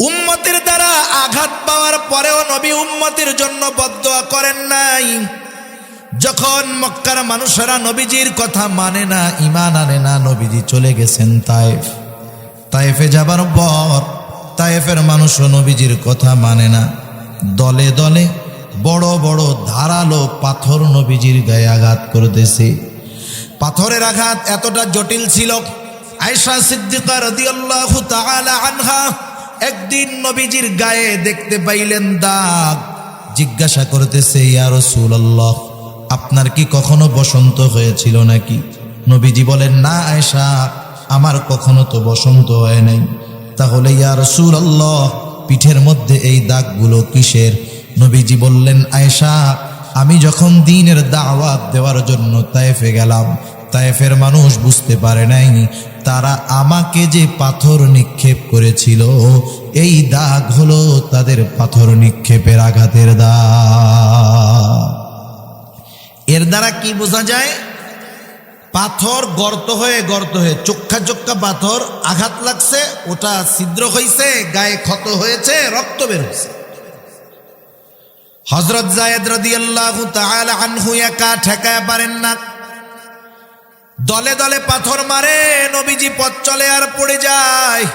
উম্মতের দ্বারা আঘাত পাওয়ার পরেও নবী উম্মতের জন্য বদদুয়া করেন নাই। যখন মক্কার মানুষেরা নবীজির কথা মানে না, ঈমান আনে না, নবীজি চলে গেছেন তায়েফ। তায়েফে যাবার পর তায়েফের মানুষও নবীজির কথা মানে না। দলে দলে বড় বড় ধারালো পাথর নবীজির গায়ে আঘাত করতেছে। পাথরের আঘাত এতটা জটিল ছিল, আয়েশা সিদ্দিকা রাদিয়াল্লাহু তাআলা আনহা একদিন নবীজির গায়ে দেখতে পাইলেন দাগ। জিজ্ঞাসা করতেছে, ইয়া রাসূলুল্লাহ, আপনার কি কখনো বসন্ত হয়েছিল নাকি? নবীজি বলেন, না আয়েশা, আমার কখনো তো বসন্ত হয় নাই। তাহলে ইয়া রাসূলুল্লাহ, পিঠের মধ্যে এই দাগগুলো কিসের? নবীজি বললেন, আয়েশা, আমি যখন দ্বীনের দাওয়াত দেওয়ার জন্য তায়েফে গেলাম, তায়েফের মানুষ বুঝতে পারে নাই তারা আমাকে যে পাথর নিক্ষেপ করেছিল এই দাগ হলো তাদের পাথর নিক্ষেপের আঘাতের দাগ। এর দ্বারা কি বোঝা যায়? পাথর গর্ত হয়ে চোক্কা চোক্কা পাথর আঘাত লাগছে, ওটা ছিদ্র হয়েছে, গায়ে ক্ষত হয়েছে, রক্ত বের হয়েছে। হযরত যায়েদ রাদিয়াল্লাহু তাআলা আনহু একা ঠেকায় পারেন না, দলে দলে পাথর মারে, নবীজি পথ চলে আর পড়ে যায়।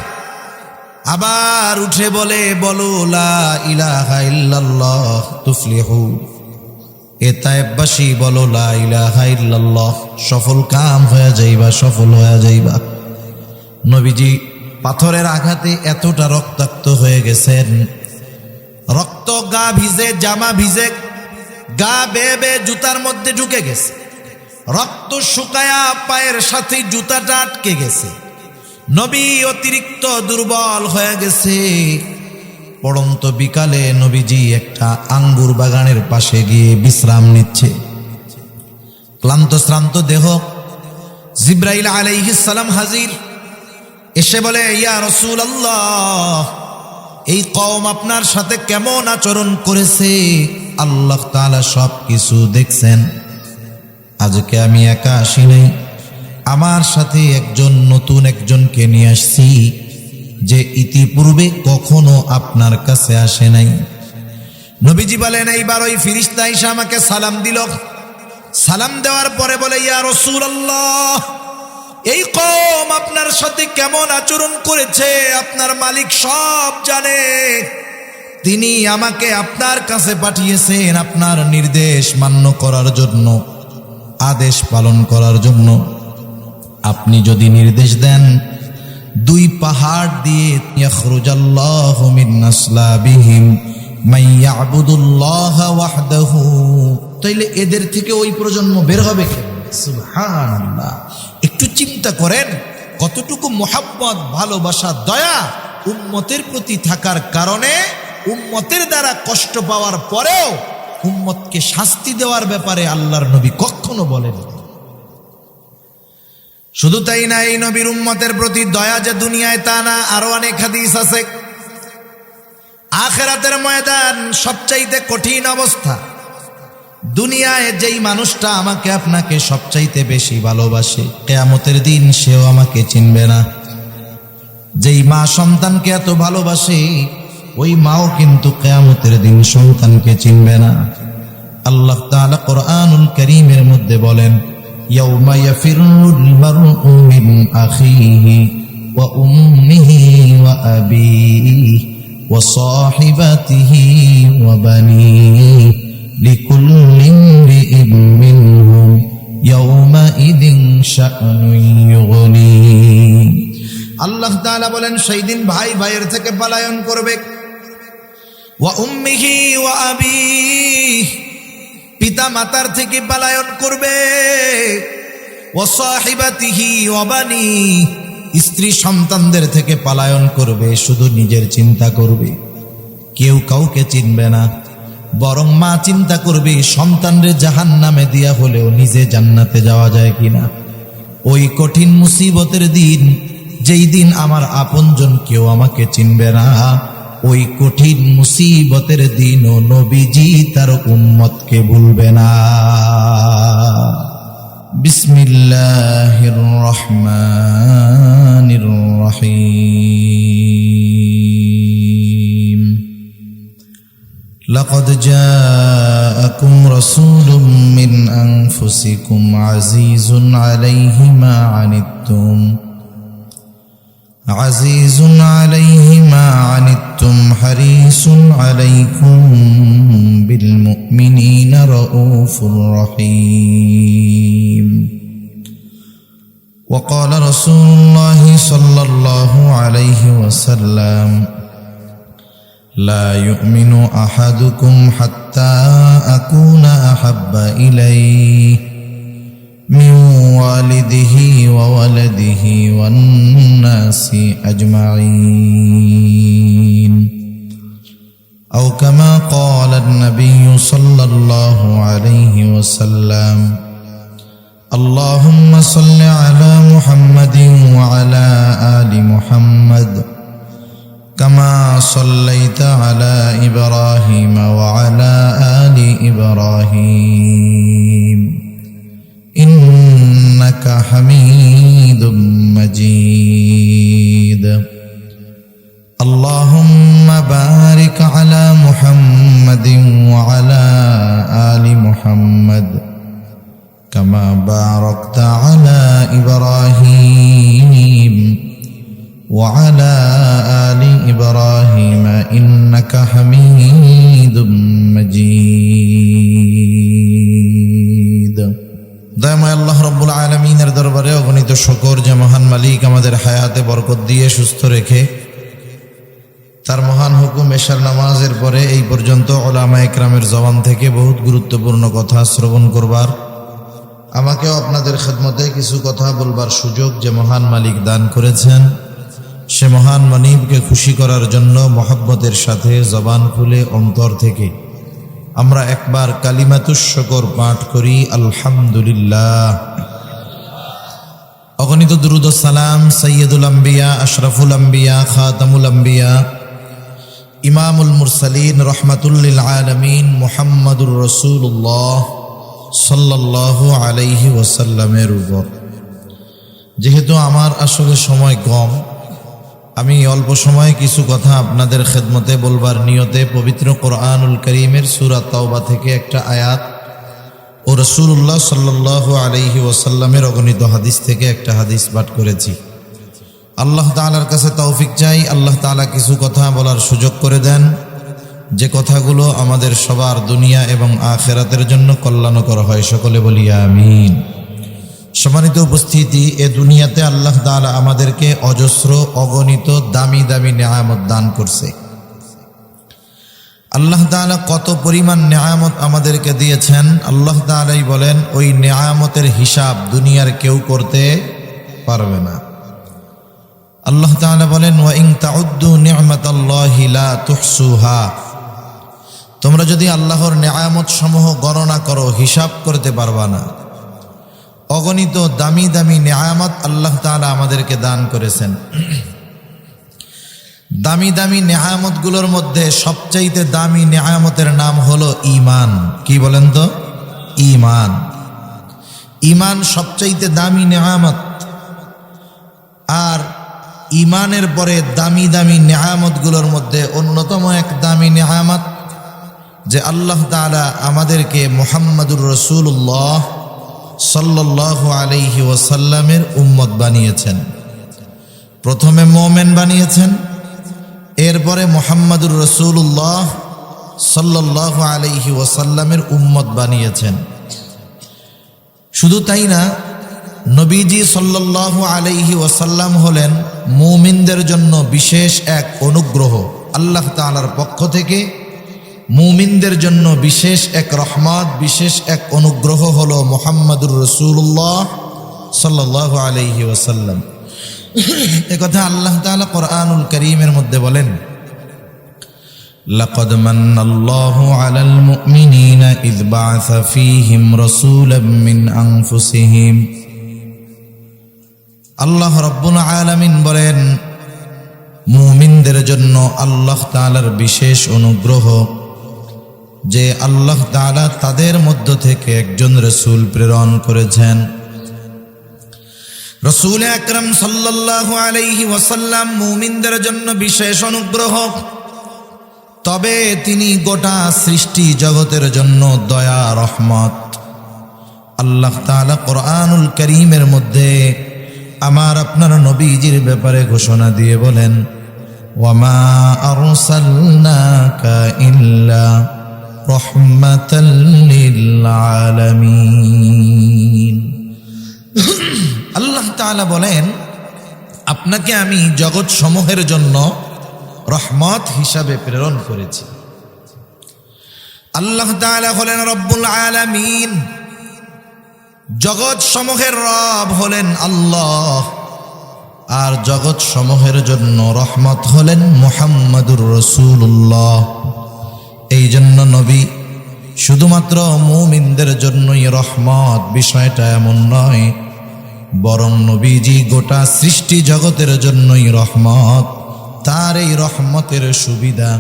আবার উঠে বলে, বলো লা ইলাহা ইল্লাল্লাহ তুফলিহু। এ তায়েফবাসী বলো লা ইলাহা ইল্লাল্লাহ, সফল কাম হয়ে যাইবা, সফল হয়ে যাইবা। নবীজি পাথরের আঘাতে এতটা রক্তাক্ত হয়ে গেছেন, রক্ত গা ভিজে, জামা ভিজে, গা বেয়ে বেয়ে জুতার মধ্যে ঢুকে গেছে, রক্ত শুকায়া পায়ের সাথে জুতাটা আটকে গেছে। নবী অতিরিক্ত দুর্বল হয়ে গেছে। পড়ন্ত বিকালে নবীজি একটা আঙ্গুর বাগানের পাশে গিয়ে বিশ্রাম নিচ্ছে। ক্লান্ত শ্রান্ত দেহ, জিব্রাইল আলাইহিস সালাম হাজির। এসে বলে, ইয়া রাসূলুল্লাহ, এই কওম আপনার সাথে কেমন আচরণ করেছে? আল্লাহ তাআলা সব কিছু দেখছেন। আজকে আমি একা আসি নাই, আমার সাথে নতুন একজনকে নিয়ে আসছি, যে ইতিপূর্বে কখনো আপনার কাছে আসে নাই। নবীজি বলেন, এইবার ওই ফেরেশতা এসে আমাকে সালাম দিল। সালাম দেওয়ার পরে বলে, ইয়া রাসূলুল্লাহ, এই কওম আপনার সাথে কেমন আচরণ করেছে আপনার মালিক সব জানে। তিনি আমাকে আপনার কাছে পাঠিয়েছেন আপনার নির্দেশ মান্য করার জন্য, আদেশ পালন করার জন্য। আপনি যদি নির্দেশ দেন, দুই পাহাড় দিয়ে ইয়াখরুজাল্লাহু মিন আসলাবিহিম মান ইয়াবুদুল্লাহ ওয়াহদাহু, তাইলে এদের থেকে ওই প্রজন্ম বের হবে। সুবহানাল্লাহ। একটু চিন্তা করেন কতটুকু মোহাব্বত, ভালোবাসা, দয়া উম্মতের প্রতি থাকার কারণে উম্মতের দ্বারা কষ্ট পাওয়ার পরেও উম্মতকে শাস্তি দেওয়ার ব্যাপারে আল্লাহর নবী কখনো বলেন। শুধু তাই না, এই নবীর উম্মতের প্রতি দয়া যে দুনিয়ায় তা না, আরো অনেক হাদিস আছে। আখিরাতের ময়দান সবচাইতে কঠিন অবস্থা। দুনিয়ায় যেই মানুষটা আমাকে আপনাকে সবচাইতে বেশি ভালোবাসে, কিয়ামতের দিন সেও আমাকে চিনবে না। যেই মা সন্তানকে এত ভালোবাসে, ওই মাও কিন্তু কিয়ামতের দিন সন্তানকে চিনবে না। আল্লাহ তাআলা কোরআনুল কারীমের মধ্যে বলেন, ইয়াউমা ইয়াফিরুল মারউ মিন আখিহি ওয়া উম্মিহি ওয়া আবিহি ওয়া সাহিবাতিহি ওয়া বানিহি লিকুল্লি ইমরিইন মিনহুম ইয়াউমাইযিন শা'নুন ইউগনি। আল্লাহ তাআলা বলেন, সেই দিন ভাই ভাইয়ের থেকে পলায়ন করবে। ওয়া উম্মিহি ওয়া আবিহি, পিতা মাতার থেকে পলায়ন করবে। ওয়া সাহিবাতিহি ওয়া বানিহি, স্ত্রী সন্তানদের থেকে পলায়ন করবে, শুধু নিজের চিন্তা করবে, কেউ কাউকে চিনবে না। বরং মা চিন্তা করবে সন্তানরে জাহান্নামে দিয়া হলেও নিজে জান্নাতে যাওয়া যায় কিনা। ওই কঠিন মুসিবতের দিন, যেই দিন আমার আপনজন কেউ আমাকে চিনবে না, ওই কঠিন মুসিবতের দিনও নবীজি তার উম্মতকে ভুলবে না। বিসমিল্লাহির রহমানির রহিম। لقد جاءكم رسول من أنفسكم عزيز عليه ما عنتم حريص عليكم بالمؤمنين رؤوف رحيم. وقال رسول الله صلى الله عليه وسلم: لا يؤمن أحدكم حتى أكون أحب إليه من والده وولده والناس أجمعين، أو كما قال النبي صلى الله عليه وسلم: اللهم صل على محمد وعلى آل محمد كما صليت على إبراهيم وعلى آل إبراهيم إنك حميد مجيد. اللهم بارك على محمد وعلى آل محمد كما باركت على إبراهيم وعلى آل إبراهيم إنك حميد مجيد. দয়াময় আল্লাহ রব্বুল আলামিনের দরবারে অগণিত শুকর যে মহান মালিক আমাদের হায়াতে বরকত দিয়ে সুস্থ রেখে তার মহান হুকুম এশার নামাজের পরে এই পর্যন্ত উলামা ইকরামের জবান থেকে বহুত গুরুত্বপূর্ণ কথা শ্রবণ করবার, আমাকেও আপনাদের খেদমতে কিছু কথা বলবার সুযোগ যে মহান মালিক দান করেছেন, সে মহান মনিবকে খুশি করার জন্য মহব্বতের সাথে জবান খুলে অন্তর থেকে আমরা একবার কালিমাতুশ শুকর পাঠ করি, আলহামদুলিল্লাহ। অগণিত দুরূদ ও সালাম সাইয়্যিদুল আম্বিয়া, আশরাফুল আম্বিয়া, খাতামুল আম্বিয়া, ইমামুল মুরসালিন, রহমাতুল লিল আলামিন মুহাম্মাদুর রাসূলুল্লাহ সাল্লাল্লাহু আলাইহি ওয়াসাল্লামের উপর। যেহেতু আমার আসলে সময় কম, আমি অল্প সময়ে কিছু কথা আপনাদের খেদমতে বলবার নিয়তে পবিত্র কোরআনুল কারীমের সূরা তাওবা থেকে একটা আয়াত ও রাসূলুল্লাহ সাল্লাল্লাহু আলাইহি ওয়াসাল্লামের অগণিত হাদিস থেকে একটা হাদিস পাঠ করেছি। আল্লাহ তাআলার কাছে তৌফিক চাই, আল্লাহ তাআলা কিছু কথা বলার সুযোগ করে দেন যে কথাগুলো আমাদের সবার দুনিয়া এবং আখিরাতের জন্য কল্যাণকর হয়। সকলে বলি আমিন। সম্মানিত উপস্থিতি, এ দুনিয়াতে আল্লাহ তাআলা আমাদেরকে অজস্র অগণিত দামি দামি নেয়ামত দান করছে। আল্লাহ তাআলা কত পরিমাণ নেয়ামত আমাদেরকে দিয়েছেন, আল্লাহ তাআলাই বলেন ওই নেয়ামতের হিসাব দুনিয়ার কেউ করতে পারবে না। আল্লাহ তাআলা বলেন ওয়া ইন তাউদ্দু নি'মাতাল্লাহি লা তুহসুহা, তোমরা যদি আল্লাহর নেয়ামত সমূহ গণনা করো হিসাব করতে পারবা না। অগণিত দামি দামি নেয়ামত আল্লাহ তাআলা আমাদেরকে দান করেছেন। দামি দামি নেয়ামতগুলোর মধ্যে সবচাইতে দামি নেয়ামতের নাম হলো ঈমান। কি বলেন তো? ঈমান। ঈমান সবচাইতে দামি নেয়ামত। আর ঈমানের পরে দামি দামি নেয়ামতগুলোর মধ্যে অন্যতম এক দামি নেয়ামত যে আল্লাহ তাআলা আমাদেরকে মুহাম্মাদুর রাসূলুল্লাহ সাল্লাল্লাহু আলাইহি ওয়াসাল্লামের উম্মত বানিয়েছেন। প্রথমে মুমিন বানিয়েছেন, এরপরে মুহাম্মাদুর রাসূলুল্লাহ সাল্লাল্লাহু আলাইহি ওয়াসাল্লামের উম্মত বানিয়েছেন। শুধু তাই না, নবীজি সাল্লাল্লাহু আলাইহি ওয়াসাল্লাম হলেন মুমিনদের জন্য বিশেষ এক অনুগ্রহ। আল্লাহ তাআলার পক্ষ থেকে মুমিনদের জন্য বিশেষ এক রহমত, বিশেষ এক অনুগ্রহ হলো মুহাম্মাদুর রাসূলুল্লাহ সাল্লাল্লাহু আলাইহি ওয়াসাল্লাম। একথা আল্লাহ তাআলা কোরআনুল কারীমের মধ্যে বলেন, লাকাদ মান্নাল্লাহু আলাল মুমিনিনা ইয বা'আসা ফীহিম রাসূলাম মিন আনফুসিহিম। আল্লাহ রাব্বুল আলামিন বলেন মুমিনদের জন্য আল্লাহ তাআলার বিশেষ অনুগ্রহ যে আল্লাহ তাআলা তাদের মধ্য থেকে একজন রাসূল প্রেরণ করেছেন। রাসূল আকরাম সাল্লাল্লাহু আলাইহি ওয়াসাল্লাম মুমিনদের জন্য বিশেষ অনুগ্রহ। তবে তিনি গোটা সৃষ্টি জগতের জন্য দয়া রহমত। আল্লাহ তাআলা কোরআনুল কারীমের মধ্যে আমার আপনার নবীজির ব্যাপারে ঘোষণা দিয়ে বলেন, ওয়ামা আরসালনাকা ইল্লা রাহমাতাল লিল আলামিন। আল্লাহ তাআলা বলেন, আপনাকে আমি জগৎ সমূহের জন্য রহমত হিসাবে প্রেরণ করেছি। আল্লাহ তাআলা হলেন রব্বুল আলামিন, জগৎ সমূহের রব হলেন আল্লাহ, আর জগৎ সমূহের জন্য রহমত হলেন মুহাম্মাদুর রাসূলুল্লাহ। এই জন্য নবী শুধুমাত্র মুমিনদের জন্যই রহমত, বিষয়টা এমন নয়, বরং নবীজি গোটা সৃষ্টি জগতের জন্যই রহমত। তার এই রহমতের সুবিধা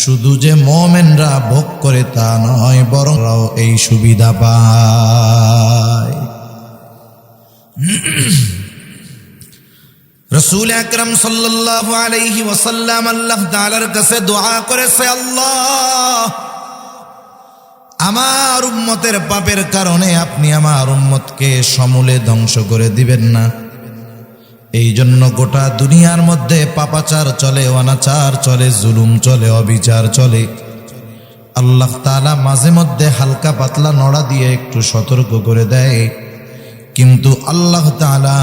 শুধু যে মুমিনরা ভোগ করে তা নয়, বরং এই সুবিধা পায়। রাসূল আকরাম সাল্লাল্লাহু আলাইহি ওয়াসাল্লাম আল্লাহ তাআলার কাছে দোয়া করেছে, আল্লাহ, আমার উম্মতের পাপের কারণে আপনি আমার উম্মতকে সমূলে ধ্বংস করে দিবেন না। এই জন্য গোটা দুনিয়ার মধ্যে পাপাচার চলে, অনাচার চলে, জুলুম চলে, অবিচার চলে। আল্লাহ তাআলা মাঝে মধ্যে হালকা পাতলা নড়া দিয়ে একটু সতর্ক করে দেয়, কিন্তু আল্লাহ তাআলা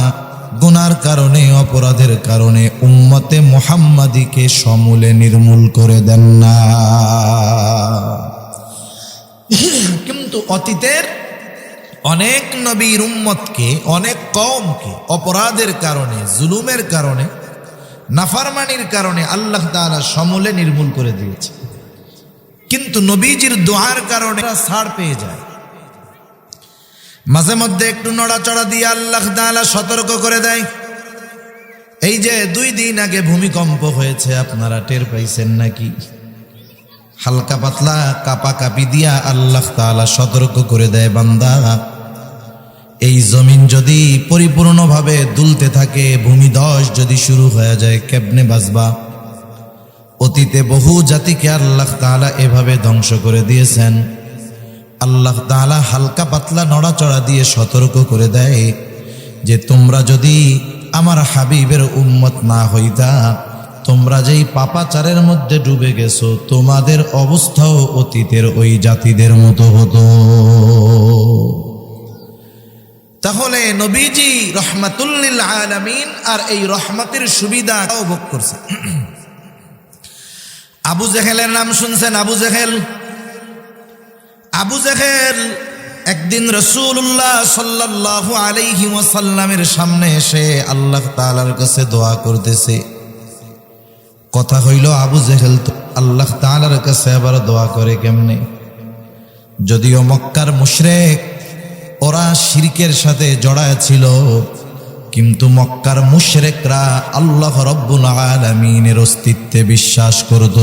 গুনার কারণে, অপরাধের কারণে উম্মতে মুহাম্মাদীকে সমূলে নির্মূল করে দেন না। কিন্তু অতীতের অনেক নবীর উম্মতকে, অনেক কওমকে অপরাধের কারণে, জুলুমের কারণে, নাফরমানির কারণে আল্লাহ তাআলা সমূলে নির্মূল করে দিয়েছে। কিন্তু নবীজির দোয়ার কারণে ছাড় পেয়ে যায়। মাঝে মধ্যে একটু নড়াচড়া দিয়ে আল্লাহ তাআলা সতর্ক করে দেয়। এই যে 2 দিন আগে ভূমিকম্প হয়েছে, আপনারা টের পাইছেন নাকি? হালকা পাতলা কাঁপাকাঁপি দিয়া আল্লাহ তাআলা সতর্ক করে দেয়, বান্দা, এই জমিন যদি পরিপূর্ণভাবে দুলতে থাকে, ভূমিধস যদি শুরু হয়ে যায়, কেমনে বাঁচবা? অতীতে বহু জাতিকে আল্লাহ তাআলা এভাবে ধ্বংস করে দিয়েছেন। আল্লাহ তাআলা হালকা পাতলা নড়াচড়া দিয়ে সতর্ক করে দেয় যে তোমরা যদি আমার হাবিবের উম্মত না হইতা, তোমরা যেই পাপাচারের মধ্যে ডুবে গেছো, তোমাদের অবস্থাও অতীতের ওই জাতিদের মতো হতো। তাহলে নবীজি রহমাতুল লিল আলামিন, আর এই রহমতের সুবিধা ভোগ করছে। আবু জেহেলের নাম শুনছেন? আবু জেহেল একদিন রাসূলুল্লাহ সাল্লাল্লাহু আলাইহি ওয়াসাল্লামের সামনে এসে আল্লাহ তাআলার কাছে দোয়া করতেছে। কথা হইল, আবু জেহেল তো আল্লাহ তাআলার কাছে আবার দোয়া করে কেমনে? যদিও মক্কার মুশরিক, ওরা শিরকের সাথে জড়ায় ছিল, কিন্তু মক্কার মুশরিকরা আল্লাহ রব্বুল আলামিনের অস্তিত্বে বিশ্বাস করত।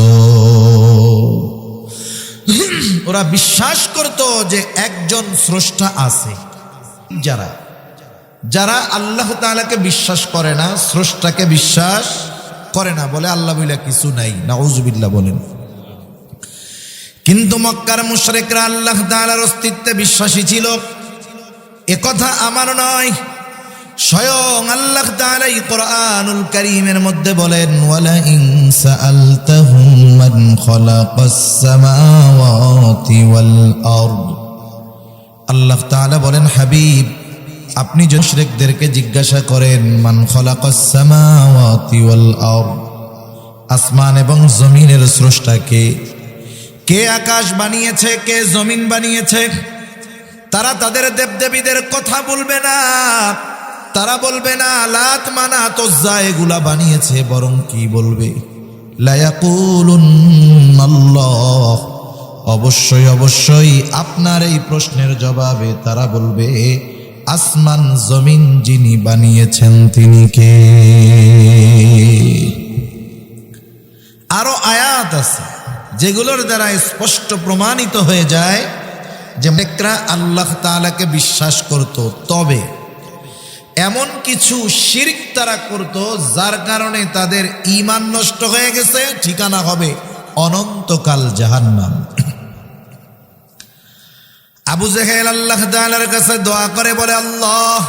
ওরা বিশ্বাস করত যে একজন স্রষ্টা আছে। যারা আল্লাহ তাআলাকে বিশ্বাস করে না, স্রষ্টাকে বিশ্বাস করে না, বলে আল্লাহ বলে কিছু নাই, নাউজুবিল্লাহ বলেন। কিন্তু মক্কার মুশরিকরা আল্লাহ তাআলার অস্তিত্বে বিশ্বাসী ছিল। একথা আমার নয়, স্বয়ং আল্লাহ তাআলা এই কোরআনুল কারীমের মধ্যে বলেন, ওয়ালা ইন সাআলতাহুম মান খালাকাস সামাওয়াতি ওয়াল আরদ। আল্লাহ তাআলা বলেন, হাবিব, আপনি যদি মুশরিকদেরকে জিজ্ঞাসা করেন, মান খালাকাস সামাওয়াতি ওয়াল আরদ, আসমান এবং জমিনের স্রষ্টাকে, কে আকাশ বানিয়েছে, কে জমিন বানিয়েছে, তারা তাদের দেবদেবীদের কথা বলবে না। তারা বলবে না লাত মানাত উজ্জা এগুলা বানিয়েছে, বরং কি বলবে? লা ইয়াকুলুন্নাল্লাহ। অবশ্যই অবশ্যই আপনার এই প্রশ্নের জবাবে তারা বলবে, আসমান জমিন যিনি বানিয়েছেন তিনি কে? আরো আয়াত আছে যেগুলোর দ্বারা স্পষ্ট প্রমাণিত হয়ে যায় যে মুশরিকরা আল্লাহ তাআলাকে বিশ্বাস করত, তবে এমন কিছু শিরক তারা করত যার কারণে তাদের ঈমান নষ্ট হয়ে গেছে, ঠিকানা হবে অনন্তকাল জাহান্নাম। আবু জেহেল আল্লাহ তাআলার কাছে দোয়া করে বলে, আল্লাহ,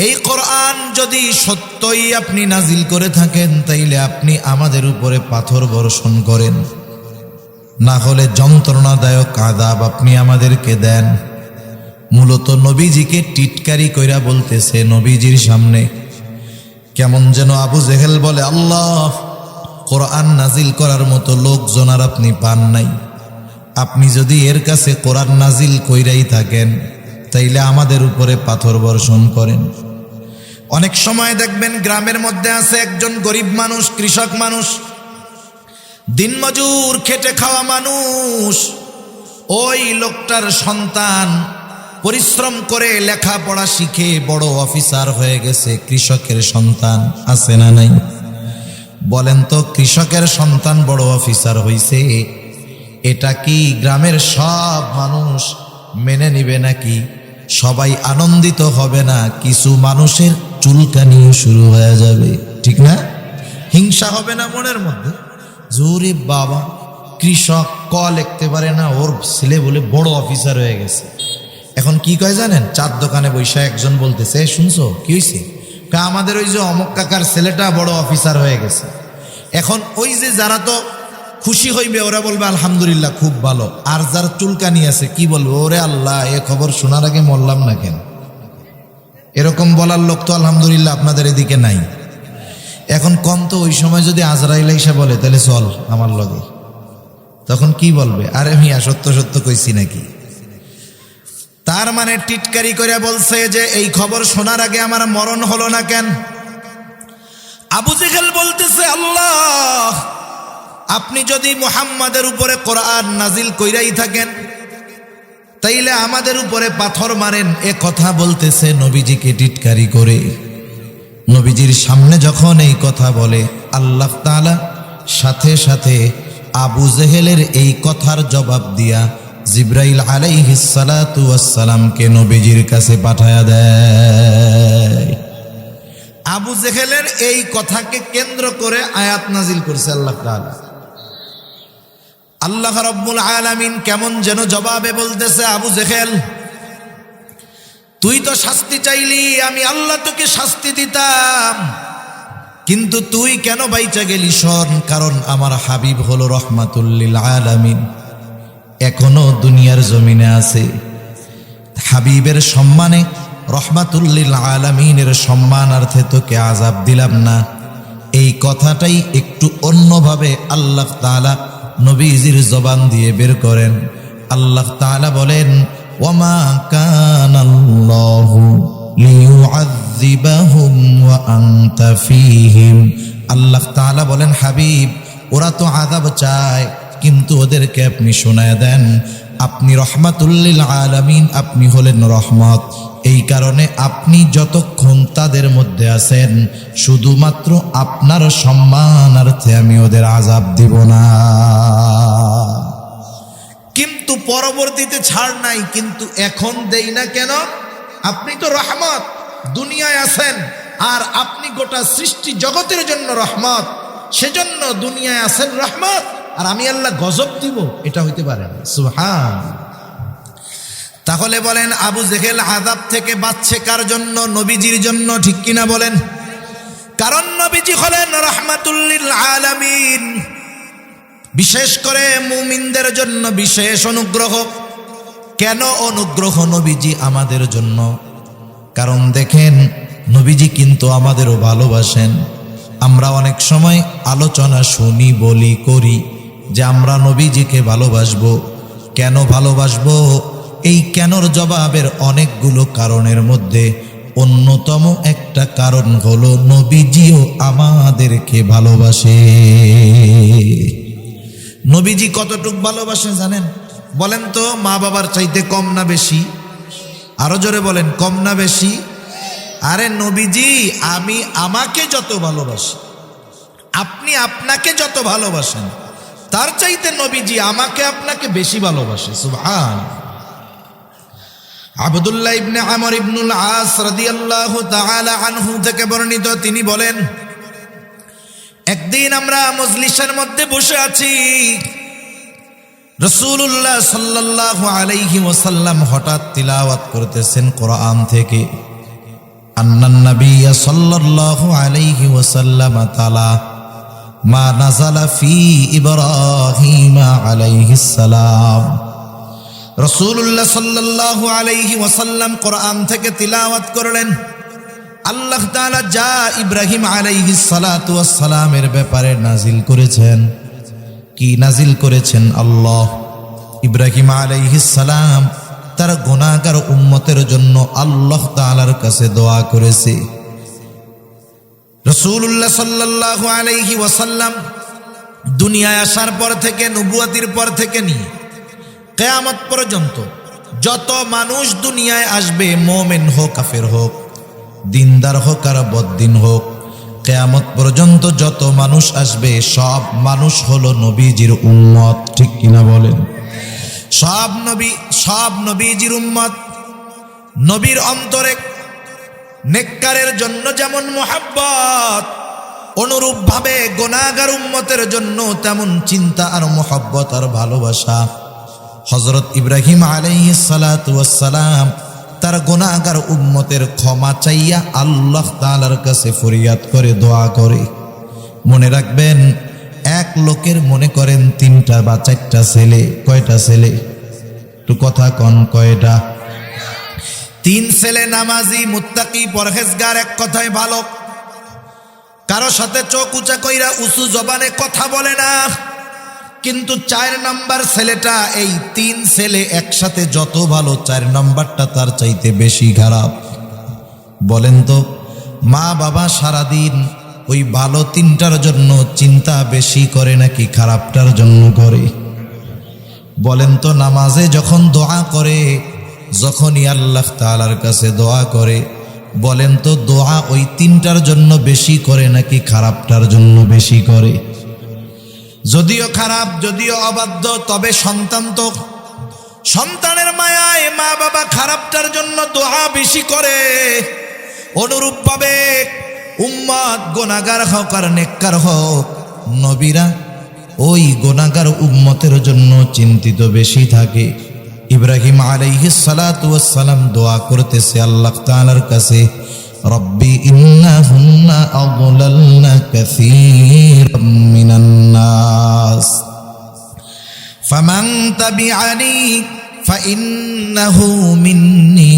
এই কোরআন যদি সত্যই আপনি নাজিল করে থাকেন তাইলে আপনি আমাদের উপরে পাথর বর্ষণ করেন, না হলে যন্ত্রণাদায়ক আযাব আপনি আমাদেরকে দেন। মূলত নবীজিকে টিটকারি কইরা বলতেছে নবীজির সামনে। কেমন যেন আবু জেহেল বলে, আল্লাহ, কোরআন নাজিল করার মতো লোকজন আর আপনি পান নাই। আপনি যদি এর কাছে কোরআন নাজিল কইরাই থাকেন তাইলে আমাদের উপরে পাথর বর্ষণ করেন। অনেক সময় দেখবেন গ্রামের মধ্যে আছে একজন গরিব মানুষ, কৃষক মানুষ, দিনমজুর খেটে খাওয়া মানুষ। ওই লোকটার সন্তান পরিশ্রম করে লেখাপড়া শিখে বড় অফিসার হয়ে গেছে। কৃষকের সন্তান আছে না নাই? বলেন তো, কৃষকের সন্তান বড় অফিসার হইছে, এটা কি গ্রামের সব মানুষ মেনে নিবে নাকি? সবাই আনন্দিত হবে না? কিছু মানুষের চুলকানিও শুরু হয়ে যাবে, ঠিক না? হিংসা হবে না মনের মধ্যে? জোরে বাবা, কৃষক ক লিখতে পারে না, ওর ছেলে বলে বড় অফিসার হয়ে গেছে। এখন কি কয় জানেন? চার দোকানে বৈশা একজন বলতেছে, শুনছো কি হয়েছে? আমাদের ওই যে অমুক কাকার ছেলেটা বড় অফিসার হয়ে গেছে। এখন ওই যে যারা তো খুশি হইবে ওরা বলবে আলহামদুলিল্লাহ, খুব ভালো। আর যার চুলকানি আছে কি বলবে? ওরে আল্লাহ, এ খবর শোনার আগে মরলাম না কেন? এরকম বলার লোক তো আলহামদুলিল্লাহ আপনাদের এদিকে নাই। এখন কম তো ওই সময় যদি আজরাইল এসে বলে তাহলে চল আমার লগে, তখন কি বলবে? আরে মিয়া, সত্য সত্য কইছি নাকি? তার মানে টিটকারি করে বলছে যে এই খবর শোনার আগে আমার মরণ হলো না কেন? আবু জেহেল বলতেছে, আল্লাহ, আপনি যদি মুহাম্মাদের উপরে কোরআন নাজিল কইরাই থাকেন তাইলে আমাদের উপরে পাথর মারেন। এ কথা বলতেছে নবীজিকে টিটকারি করে। নবীজির সামনে যখন এই কথা বলে, আল্লাহ তাআলা সাথে সাথে আবু জেহেলের এই কথার জবাব দিয়া জিবরাইল আলাইহিস সালাতু ওয়াস সালামকে নবীজির কাছে পাঠায়া দেয়। আবু জেহেলের এই কথাকে কেন্দ্র করে আয়াত নাজিল করছে আল্লাহ তাআলা। আল্লাহ রাব্বুল আলামিন কেমন যেন জবাবে বলতেছে, আবু জেহেল, তুই তো শাস্তি চাইলি, আমি আল্লাহ তোকে শাস্তি দিতাম, কিন্তু তুই কেন বাইচা গেলি? শোন, কারণ আমার হাবিব হলো রহমাতুল লিল আলামিন, এখনো দুনিয়ার জমিনে আছে। হাবিবের সম্মানে, রহমাতুল লিল আলামিনের সম্মানার্থে তোকে আযাব দিলাম না। এই কথাটাই একটু অন্যভাবে আল্লাহ তাআলা নবীজির জবান দিয়ে বের করেন। আল্লাহ তাআলা বলেন, ওয়ামা কানাল্লাহু লিয়ুআযযিবাহুম ওয়া আনতা ফীহিম। আল্লাহ তাআলা বলেন, হাবিব, ওরা তো আযাব চায়, কিন্তু ওদেরকে আপনি শোনায় দেন আপনি রহমাতুল লিল আলামিন, আপনি হলেন রহমত। এই কারণে আপনি যতক্ষণ তাদের মধ্যে আছেন শুধুমাত্র আপনার সম্মানার্থে আমি ওদের আযাব দিব না। কিন্তু পরবর্তীতে ছাড় নাই, কিন্তু এখন দেই না কেন? আপনি তো রহমত, দুনিয়ায় আছেন, আর আপনি গোটা সৃষ্টি জগতের জন্য রহমত, সেজন্য দুনিয়ায় আছেন রহমত, আর আমি আল্লাহ গজব দিব, এটা হইতে পারে না। সুবহান। তাহলে বলেন, আবু জেহেল আযাব থেকে বাঁচছে কার জন্য? নবীজির জন্য, ঠিক কিনা বলেন? কারণ নবীজি হলেন রাহমাতুল লিল আলামিন, বিশেষ করে মুমিনদের জন্য বিশেষ অনুগ্রহ। কেন অনুগ্রহ নবীজি আমাদের জন্য? কারণ দেখেন, নবীজি কিন্তু আমাদেরও ভালোবাসেন। আমরা অনেক সময় আলোচনা শুনি, বলি, করি যে আমরা নবীজিকে ভালোবাসবো। কেন ভালোবাসবো? এই কেনর জবাবের অনেকগুলো কারণের মধ্যে অন্যতম একটা কারণ হলো নবীজিও আমাদেরকে ভালোবাসে। নবীজি কতটুক ভালোবাসে জানেন? বলেন তো, মা বাবার চাইতে কম না বেশি? আরো জোরে বলেন, কম না বেশি? আরে নবীজি আমাকে যত ভালোবাসে, আপনি আপনাকে যত ভালোবাসেন, তার চাইতে নবীজি আমাকে আপনাকে বেশি ভালোবাসে। সুবহান। আব্দুল্লাহ ইবনে আমর ইবনুল আস রাদিয়াল্লাহু তাআলা আনহু থেকে বর্ণিত, তিনি বলেন, একদিন আমরা মজলিসের মধ্যে বসে আছি, রাসূলুল্লাহ সাল্লাল্লাহু আলাইহি ওয়াসাল্লাম হঠাৎ তিলাওয়াত করতেছেন কোরআন থেকে। আন্নান নাবিয়্য সাল্লাল্লাহু আলাইহি ওয়াসাল্লাম তাআলা মা নাযালা ফি ইব্রাহিম আলাইহিস সালাম। রাসূলুল্লাহ সাল্লাল্লাহু আলাইহি ওয়াসাল্লাম কোরআন থেকে তিলাওয়াত করলেন, আল্লাহ তাআলা যা ইব্রাহিম আলাইহিস সালাতু ওয়াস সালামের ব্যাপারে নাজিল করেছেন। কি নাজিল করেছেন? আল্লাহ ইব্রাহিম আলাইহিস সালাম তার গুনাহগার উম্মতের জন্য আল্লাহ তাআলার কাছে দোয়া করেছে। রাসূলুল্লাহ সাল্লাল্লাহু আলাইহি ওয়াসাল্লাম দুনিয়ায় আসার পর থেকে, নবুয়তির পর থেকে নিয়ে কিয়ামত পর্যন্ত যত মানুষ দুনিয়ায় আসবে, মুমিন হোক কাফের হোক, দিনদার হোক আর বদ্দিন হোক, কিয়ামত পর্যন্ত যত মানুষ আসবে সব মানুষ হলো নবীজির উম্মত। ঠিক কিনা বলেন? সব নবীজির উম্মত। নবীর অন্তরে নেককারের জন্য যেমন মুহাব্বত, অনুরূপ ভাবে গুনাহগার উম্মতের জন্য তেমন চিন্তা আর মুহাব্বত আর ভালোবাসা। হযরত ইব্রাহিম আলাইহিস সালাতু ওয়াস সালাম তার গুনাহগার উম্মতের ক্ষমা চাইয়া আল্লাহ তাআলার কাছে ফরিয়াদ করে, দোয়া করে। মনে রাখবেন, এক লোকের মনে করেন 3টা বা 4টা ছেলে। কয়টা ছেলে? একটু কথা কন, কয়টা? 3 ছেলে, নামাজি, মুত্তাকি, পরহেজগার, এক কথায় ভালো। কারো সাথে চোখ উঁচা কইরা উঁচু জবানে কথা বলে না। কিন্তু 4 নাম্বার ছেলেটা, এই 3 ছেলে একসাথে যত ভালো, 4 নাম্বারটা তার চাইতে বেশি খারাপ। বলেন তো, মা বাবা সারাদিন ওই ভালো 3টার জন্য চিন্তা বেশি করে নাকি খারাপটার জন্য করে? বলেন তো, নামাজে যখন দোয়া করে, যখনই আল্লাহ তাআলার কাছে দোয়া করে, বলেন তো দোয়া ওই 3টার জন্য বেশি করে নাকি খারাপটার জন্য বেশি করে? যদিও খারাপ, যদিও অবাধ্য, তবে সন্তান তো, সন্তানের মায়ায় মা বাবা খারাপটার জন্য দোয়া বেশি করে। অনুরূপ ভাবে উম্মত গুনাহগার হোক আর নেককার হোক, নবীরা ওই গুনাহগার উম্মতের জন্য চিন্তিত বেশি থাকে। ইব্রাহিম আলাইহিস সালাতু ওয়াস সালাম দোয়া করতেছে আল্লাহ তাআলার কাছে, রব্বি ইন্নাহুন্না আযলালনা কাসীরাম মিনান নাস ফামান তাবিআনি ফাইন্নাহু মিন্নী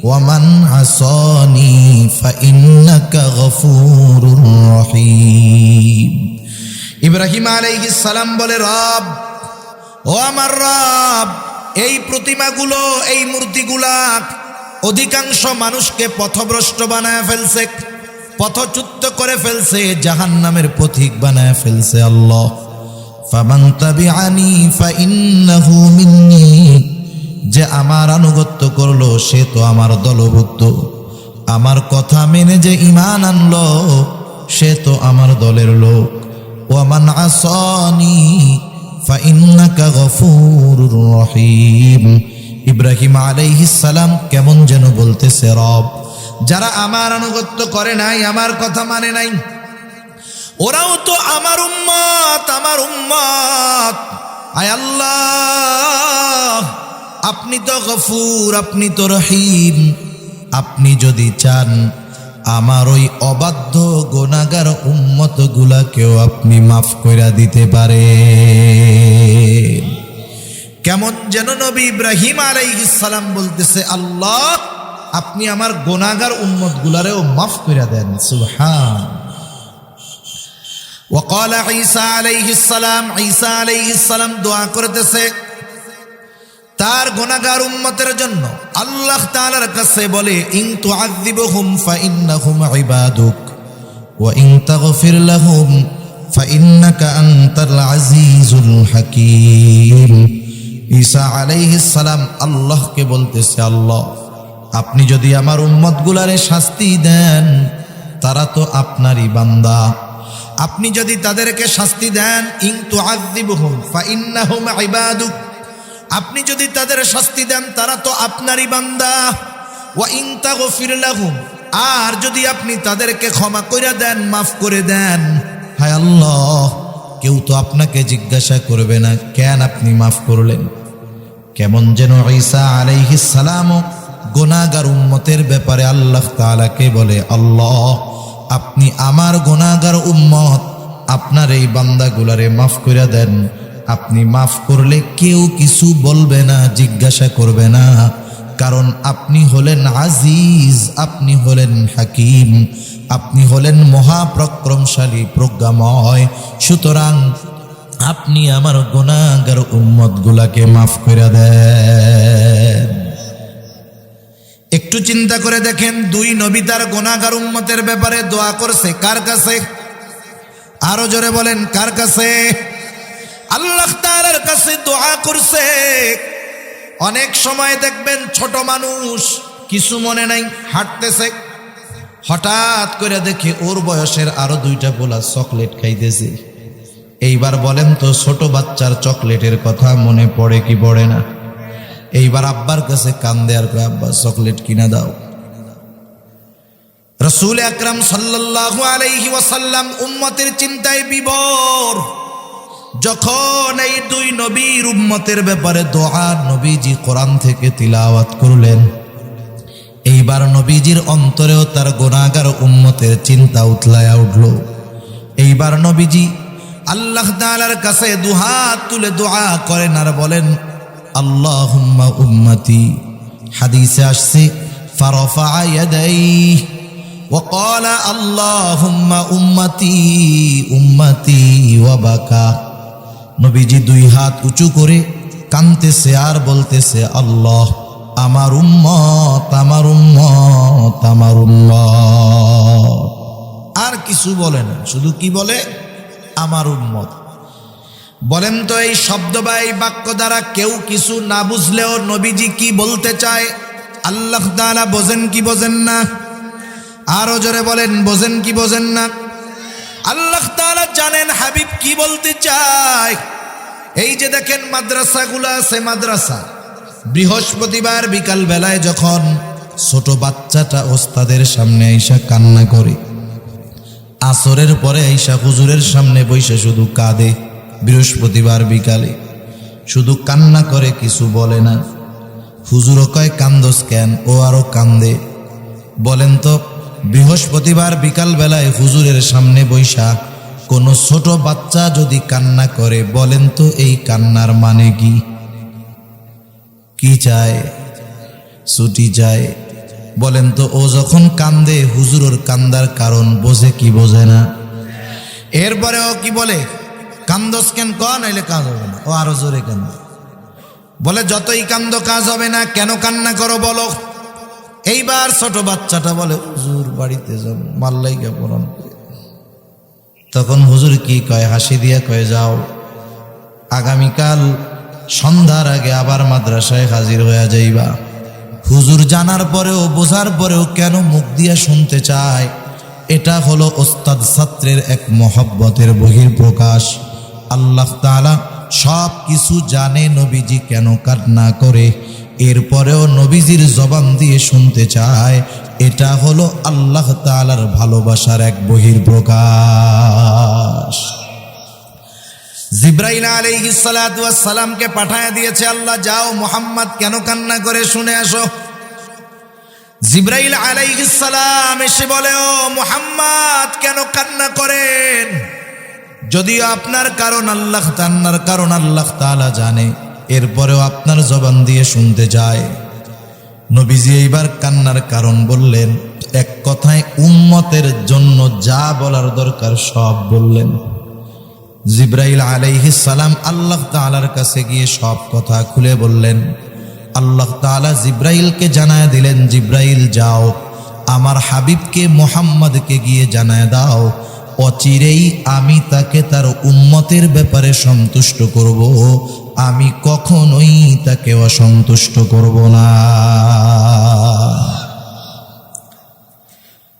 ওয়ামান আসানি ফাইন্নাকা গফুরুর রহিম। ইব্রাহিম আলাইহিস সালাম বলে, রব, ও আমার রব, এই প্রতিমাগুলো, এই মূর্তিগুলা অধিকাংশ মানুষকে পথভ্রষ্ট বানায় ফেলছে, পথচ্যুত করে ফেলছে, জাহান্নামের পথিক বানায় ফেলছে। আল্লাহ, ফামান তাবিআনি ফাইন্নাহু মিন্নী, যে আমার আনুগত্য করলো সে তো আমার দলভুক্ত, আমার কথা মেনে যে ঈমান আনলো সে তো আমার দলের লোক। ওয়ামান আসানি ফাইন্নাকা গফুরুর রহিম। ইব্রাহিম আলাইহিস সালাম কেমন যেন বলতেছে, রব, যারা আমার আনুগত্য করে নাই, আমার কথা মানে নাই, ওরাও তো আমার উম্মত, আমার উম্মত। আয় আল্লাহ, আপনি তো গফুর, আপনি তো রহিম। আপনি যদি চান আমার ওই অবাধ্য গুনাহগার উম্মত গুলাকেও আপনি মাফ কইরা দিতে পারেন। কেমন যেন নবী ইব্রাহিম আলাইহিস সালাম বলতেছে, আল্লাহ, আপনি আমার গুনাহগার উম্মত গুলারেও মাফ কইরা দেন। সুবহান। ওয়াকাল ঈসা আলাইহিস সালাম, ঈসা আলাইহিস সালাম দোয়া করতেছে তার গুনাহগার উম্মতের জন্য। আল্লাহ তাআলার কাছে বলে, ইন তুআযিবহুম ফাইন্নাহুম ইবাদুক ওয়া ইন তাগফির লাহুম ফাইন্নাকা আনতাল আজিজুল হাকীম। ঈসা আলাইহিস সালাম আল্লাহকে বলতেছে, আল্লাহ, আপনি যদি আমার উম্মতগুলারে শাস্তি দেন, তারা তো আপনারই বান্দা, আপনি যদি তাদেরকে শাস্তি দেন, ইন তুআযিবহুম ফাইন্নাহুম ইবাদুক, আপনি যদি তাদের শাস্তি দেন তারা তো আপনারই বান্দা, ওয়া ইন তাগফির লাহুম, আর যদি আপনি তাদেরকে ক্ষমা করে দেন, মাফ করে দেন, হায় আল্লাহ, কেউ তো আপনাকে জিজ্ঞাসা করবে না কেন আপনি মাফ করলেন। কেমন যেন ঈসা আলাইহিস সালাম গুনাহগার উম্মতের ব্যাপারে আল্লাহ তাআলাকে বলে, আল্লাহ আপনি আমার গুনাহগার উম্মত, আপনার এই বান্দাগুলারে মাফ করে দেন। আপনি মাফ করলে কেউ কিছু বলবে না, জিজ্ঞাসা করবে না, কারণ আপনি হলেন আজিজ, আপনি হলেন হাকিম, আপনি হলেন মহাপরাক্রমশালী, প্রজ্ঞাময়। সুতরাং আপনি আমার গুনাহগার উম্মত গুলাকে মাফ করে দেন। একটু চিন্তা করে দেখেন, দুই নবী তার গুনাহগার উম্মতের ব্যাপারে দোয়া করছে কার কাছে? আরো জোরে বলেন, কার কাছে? আল্লাহ তাআলার কাছে দোয়া করছে। অনেক সময় দেখবেন ছোট মানুষ কিছু মনে নাই, হাঁটতেছে, হঠাৎ করে দেখে ওর বয়সের আরো দুইটা পোলা চকলেট খাইতেছে। এইবার বলেন তো, ছোট বাচ্চার চকলেটের কথা মনে পড়ে কি পড়ে না? এইবার আব্বার কাছে কান্দে আর কয়, আব্বা চকলেট কিনা দাও। রাসূল আকরাম সাল্লাল্লাহু আলাইহি ওয়াসাল্লাম উম্মতের চিন্তায় বিভোর। যখন এই দুই নবীর উম্মতের ব্যাপারে দোয়া নবীজি কোরআন থেকে তিলাওয়াত করলেন, এইবার নবীজির অন্তরেও তার গুনাহগার উম্মতের চিন্তা উতলায়া উঠল। এইবার নবীজি আল্লাহ তাআলার কাছে দুহাত তুলে দোয়া করেন আর বলেন, আল্লাহুম্মা উম্মতি। হাদিসে আসছে, ফারাফা ইয়াদাইহি ওয়া ক্বালা আল্লাহুম্মা উম্মতি উম্মতি ওয়া বাকা। নবীজি দুই হাত উঁচু করে কাঁদতেছে আর বলতেছে, আল্লাহ আমার উম্মত, আমার উম্মত, আমার উম্মত। আর কিছু বলে না, শুধু কি বলে? আমার উম্মত। বলেন তো, এই শব্দ বা এই বাক্য দ্বারা কেউ কিছু না বুঝলেও নবীজি কি বলতে চায় আল্লাহ তাআলা বোঝেন কি বোঝেন না? আরো জোরে বলেন, বোঝেন কি বোঝেন না? আল্লাহ তাআলা জানেন হাবিব কি বলতে চায়। এই যে দেখেন মাদ্রাসাগুলো আছে, মাদ্রাসা বৃহস্পতিবার বিকাল বেলায় যখন ছোট বাচ্চাটা ওস্তাদের সামনে আইসা কান্না করে, আসরের পরে আইসা হুজুরের সামনে বইসা শুধু কাঁদে, বৃহস্পতিবার বিকালে শুধু কান্না করে, কিছু বলে না। হুজুরও কয়, কান্দোস কেন? ও আরো কান্দে। বলেন তো, বৃহস্পতিবার বিকাল বেলায় হুজুরের সামনে বইসা কোন ছোট বাচ্চা যদি কান্না করে, বলেন তো এই কান্নার মানে কি? কি চায়? ছুটি চায়। বলেন তো, ও যখন কান্দে হুজুরের কান্দার কারণ বোঝে কি বোঝে না? এরপরে ও কি বলে, কান্দোস কেন? কন নাইলে কাজ হবে না। ও আরো জোরে কান্দে। বলে, যতই কান্দো কাজ হবে না, কেন কান্না করো বলো? এইবার ছোট বাচ্চাটা বলে, হুজুর বাড়িতে যাব, মাল্লাইকা পড়ান। তখন হুজুর কি কয়? হাসি দিয়া কয়, যাও, আগামীকাল সন্ধ্যার আগে আবার মাদ্রাসায় হাজির হয়ে যাইবা। হুজুর জানার পরেও, বোঝার পরেও কেন মুখ দিয়া শুনতে চায়? এটা হলো ওস্তাদ ছাত্রের এক মহব্বতের বহিঃপ্রকাশ। আল্লাহ তাআলা সব কিছু জানে নবীজি কেন কান্না করে, এরপরেও নবীজির জবান দিয়ে শুনতে চায়। এটা হলো আল্লাহ তাআলার ভালোবাসার এক বহিঃপ্রকাশ। জিবরাইল আলাইহিস সালাতু ওয়াস সালামকে পাঠায়া দিয়েছে আল্লাহ, যাও মুহাম্মদ কেন কান্না করে শুনে আসো। জিবরাইল আলাইহিস সালাম এসে বলে, ও মুহাম্মদ কেন কান্না করেন? যদিও আপনার কারণ আল্লাহ তাআলা জানে, এরপরেও আপনার জবান দিয়ে শুনতে চায়। নবীজি এইবার কান্নার কারণ বললেন। এক কথায় উম্মতের জন্য যা বলার দরকার সব বললেন। জিবরাইল আলাইহিস সালাম আল্লাহ তাআলার কাছে গিয়ে সব কথা খুলে বললেন। আল্লাহ তাআলা জিবরাইলকে জানায় দিলেন, জিবরাইল যাও, আমার হাবিবকে মুহাম্মদকে গিয়ে জানায় দাও, অচিরেই আমি তাকে তার উম্মতের ব্যাপারে সন্তুষ্ট করব, আমি কখনোই তাকে অসন্তুষ্ট করব না।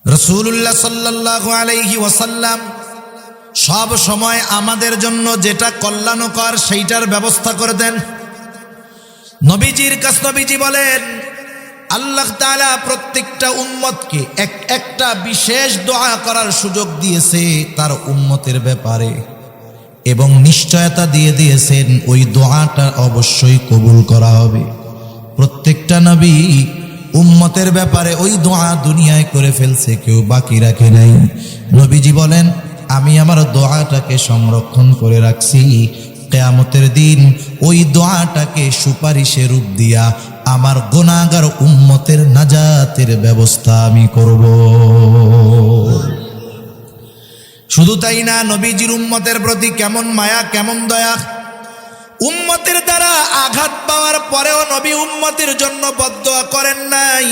রাসূলুল্লাহ সাল্লাল্লাহু আলাইহি ওয়াসাল্লাম সব সময় আমাদের জন্য যেটা কল্যাণকর সেইটার ব্যবস্থা করে দেন। নবীজির কাছে নবীজি বলেন, আল্লাহ তাআলা প্রত্যেকটা উম্মতকে একটা বিশেষ দোয়া করার সুযোগ দিয়েছে তার উম্মতের ব্যাপারে, এবং নিশ্চয়তা দিয়ে দিয়েছেন ওই দোয়াটা অবশ্যই কবুল করা হবে। প্রত্যেকটা নবী উম্মতের ব্যাপারে ওই দোয়া দুনিয়ায় করে ফেলছে, কেউ বাকি রাখে নাই। নবীজি বলেন, আমি আমার দোয়াটাকে সংরক্ষণ করে রাখছি, কিয়ামতের দিন ওই দোয়াটাকে সুপারিশের রূপ দিয়া আমার গুনাহগার উম্মতের নাজাতের ব্যবস্থা আমি করব। শুধু তাই না, নবীজির উম্মতের প্রতি কেমন মায়া, কেমন দয়া। উম্মতের দ্বারা আঘাত পাওয়ার পরেও নবী উম্মতের জন্য বদদোয়া করেন নাই।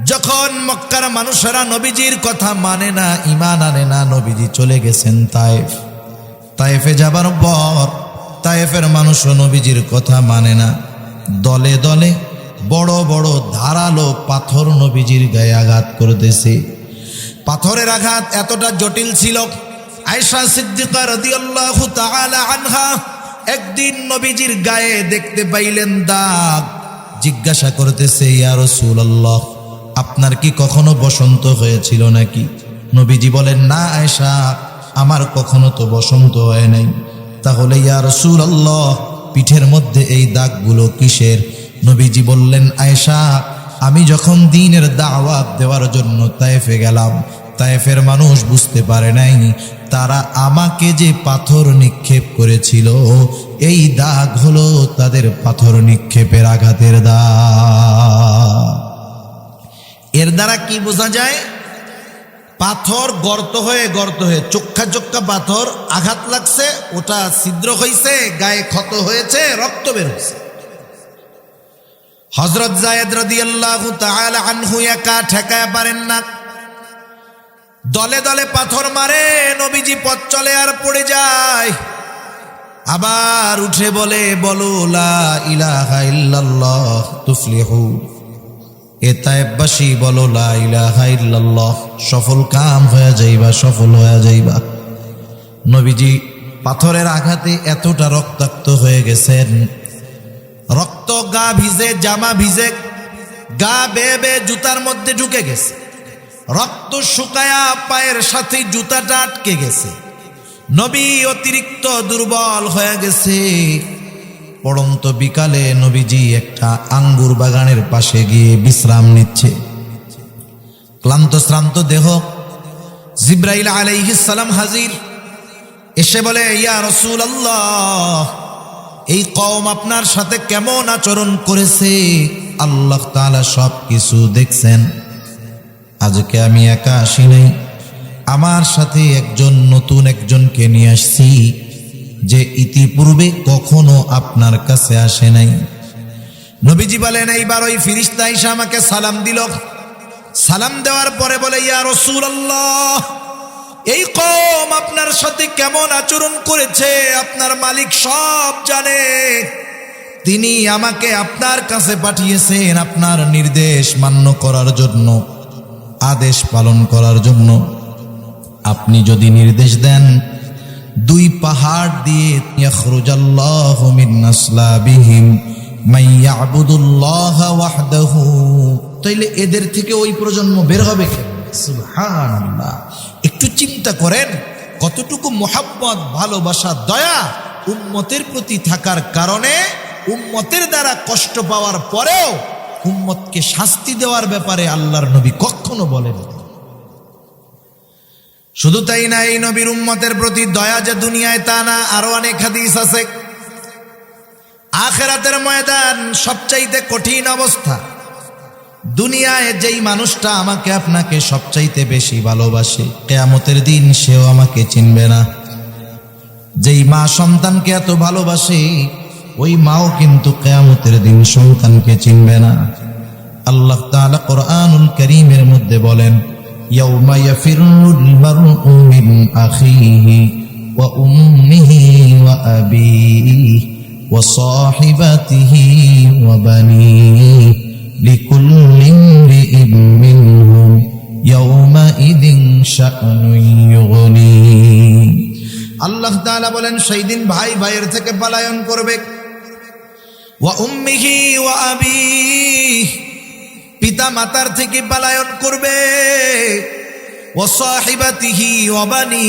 যখন মক্কার মানুষেরা নবীজির কথা মানে না, ঈমান আনে না, নবীজি চলে গেছেন তায়েফ। তায়েফে যাবার পর তায়েফের মানুষও নবীজির কথা মানে না। দলে দলে বড় বড় ধারালো পাথর নবীজির গায়ে আঘাত করতেছে। পাথরের আঘাত এতটা জটিল ছিল, আয়েশা সিদ্দিকা রাদিয়াল্লাহু তাআলা আনহা একদিন নবীজির গায়ে দেখতে পাইলেন দাগ। জিজ্ঞাসা করতেছে, ইয়া রাসূলুল্লাহ, আপনার কি কখনো বসন্ত হয়েছিল নাকি? নবীজি বলেন, না আয়েশা, আমার কখনো তো বসন্ত হয় নাই। তাহলে ইয়া রাসূলুল্লাহ, পিঠের মধ্যে এই দাগগুলো কিসের? নবীজি বললেন, আয়েশা, আমি যখন দ্বীনের দাওয়াত দেওয়ার জন্য তায়েফে গেলাম, তায়েফের মানুষ বুঝতে পারে নাই তারা আমাকে যে পাথর নিক্ষেপ করেছিল এই দাগ হলো তাদের পাথর নিক্ষেপের আঘাতের দাগ। এর দ্বারা কি বোঝা যায়? পাথর গর্ত হয়ে চোক্কা চোক্কা পাথর আঘাত লাগছে, ওটা ছিদ্র হয়েছে, গায়ে ক্ষত হয়েছে, রক্ত বের হয়েছে। হযরত যায়েদ রাদিয়াল্লাহু তাআলা আনহু একা ঠেকায় পারেন না, দলে দলে পাথর মারে, নবীজি পথ চলে আর পড়ে যায়। আবার উঠে বলে, বলো লা ইলাহা ইল্লাল্লাহ তুফলিহু। এ তায়েববাসী বলো লা ইলাহা ইল্লাল্লাহ, সফল কাম হয়ে যাইবা, সফল হয়ে যাইবা। নবীজি পাথরের আঘাতে এতটা রক্তাক্ত হয়ে গেছেন, রক্ত গা ভিজে, জামা ভিজে, গা বেয়ে বেয়ে জুতার মধ্যে ঢুকে গেছে, রক্ত শুকায়া পায়ের সাথে জুতাটা আটকে গেছে। নবী অতিরিক্ত দুর্বল হয়ে গেছে। পড়ন্ত বিকালে নবীজি একটা আঙ্গুর বাগানের পাশে গিয়ে বিশ্রাম নিচ্ছে। ক্লান্ত শ্রান্ত দেহ, জিব্রাইল আলাইহিস সালাম হাজির। এসে বলে, ইয়া রাসূলুল্লাহ, এই কওম আপনার সাথে কেমন আচরণ করেছে? আল্লাহ তাআলা সব কিছু দেখছেন। আজকে আমি একা আসি নাই, আমার সাথে নতুন একজনকে নিয়ে আসছি, যে ইতিপূর্বে কখনো আপনার কাছে আসে নাই। নবীজি বলেন, এইবার ওই ফেরেশতা এসে আমাকে সালাম দিল। সালাম দেওয়ার পরে বলে, ইয়া রাসূলুল্লাহ, এই কওম আপনার সাথে কেমন আচরণ করেছে আপনার মালিক সব জানে। তিনি আমাকে আপনার কাছে পাঠিয়েছেন আপনার নির্দেশ মান্য করার জন্য, আদেশ পালন করার জন্য। আপনি যদি নির্দেশ দেন, দুই পাহাড় দিয়ে ইয়াখরুজাল্লাহু মিন আসলাবিহিম মান ইয়াবুদুল্লাহা ওয়াহদাহু, তাইলে এদের থেকে ওই প্রজন্ম বের হবে। সুবহানাল্লাহ, একটু চিন্তা করেন কতটুকু মোহাব্বত, ভালোবাসা, দয়া উম্মতের প্রতি থাকার কারণে উম্মতের দ্বারা কষ্ট পাওয়ার পরেও উম্মতকে শাস্তি দেওয়ার ব্যাপারে আল্লাহর নবী কখনো বলেন। শুধু তাই না, এই নবীর উম্মতের প্রতি দয়া যে দুনিয়ায় তা না, আরো অনেক হাদিস আছে। আখিরাতের ময়দান সবচাইতে কঠিন অবস্থা। দুনিয়ায় যেই মানুষটা আমাকে আপনাকে সবচাইতে বেশি ভালোবাসে, কিয়ামতের দিন সেও আমাকে চিনবে না। যেই মা সন্তানকে এত ভালোবাসে, ওই মাও কিন্তু কিয়ামতের দিন সন্তানকে চিনবে না। আল্লাহ তাআলা কোরআনুল কারীমের মধ্যে বলেন, ইয়াউমা ইয়াফিরুল মারউ মিন আখিহি ওয়া উম্মিহি ওয়া আবিহি ওয়া সাহিবাতিহি ওয়া বানিহি লিকুল্লি ইমরিইন মিনহুম ইয়াউমাইযিন শা'নুন ইউগনি। আল্লাহ তাআলা বলেন, সেই দিন ভাই ভাইয়ের থেকে পলায়ন করবে। ওয়া উম্মিহি ওয়া আবিহি, পিতা মাতার থেকে পলায়ন করবে, ওয়া সাহিবাতিহি ওয়া বানি,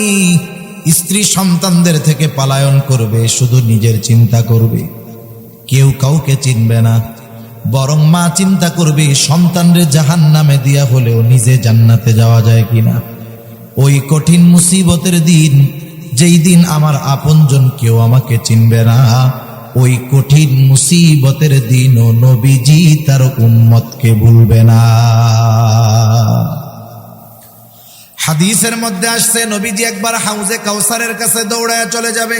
স্ত্রী সন্তানদের থেকে পলায়ন করবে, শুধু নিজের চিন্তা করবে, কেউ কাউকে চিনবে না। বরং মা চিন্তা করবে সন্তানরে জাহান্নামে দিয়া হলেও নিজে জান্নাতে যাওয়া যায় কিনা। ওই কঠিন মুসিবতের দিন, যেই দিন আমার আপনজন কেউ আমাকে চিনবে না, ওই কঠিন মুসিবতের দিনও নবীজি তার উম্মতকে ভুলবে না। হাদিসের মধ্যে আসছে নবীজি একবার হাউজে কাউসারের কাছে দৌড়ায় চলে যাবে,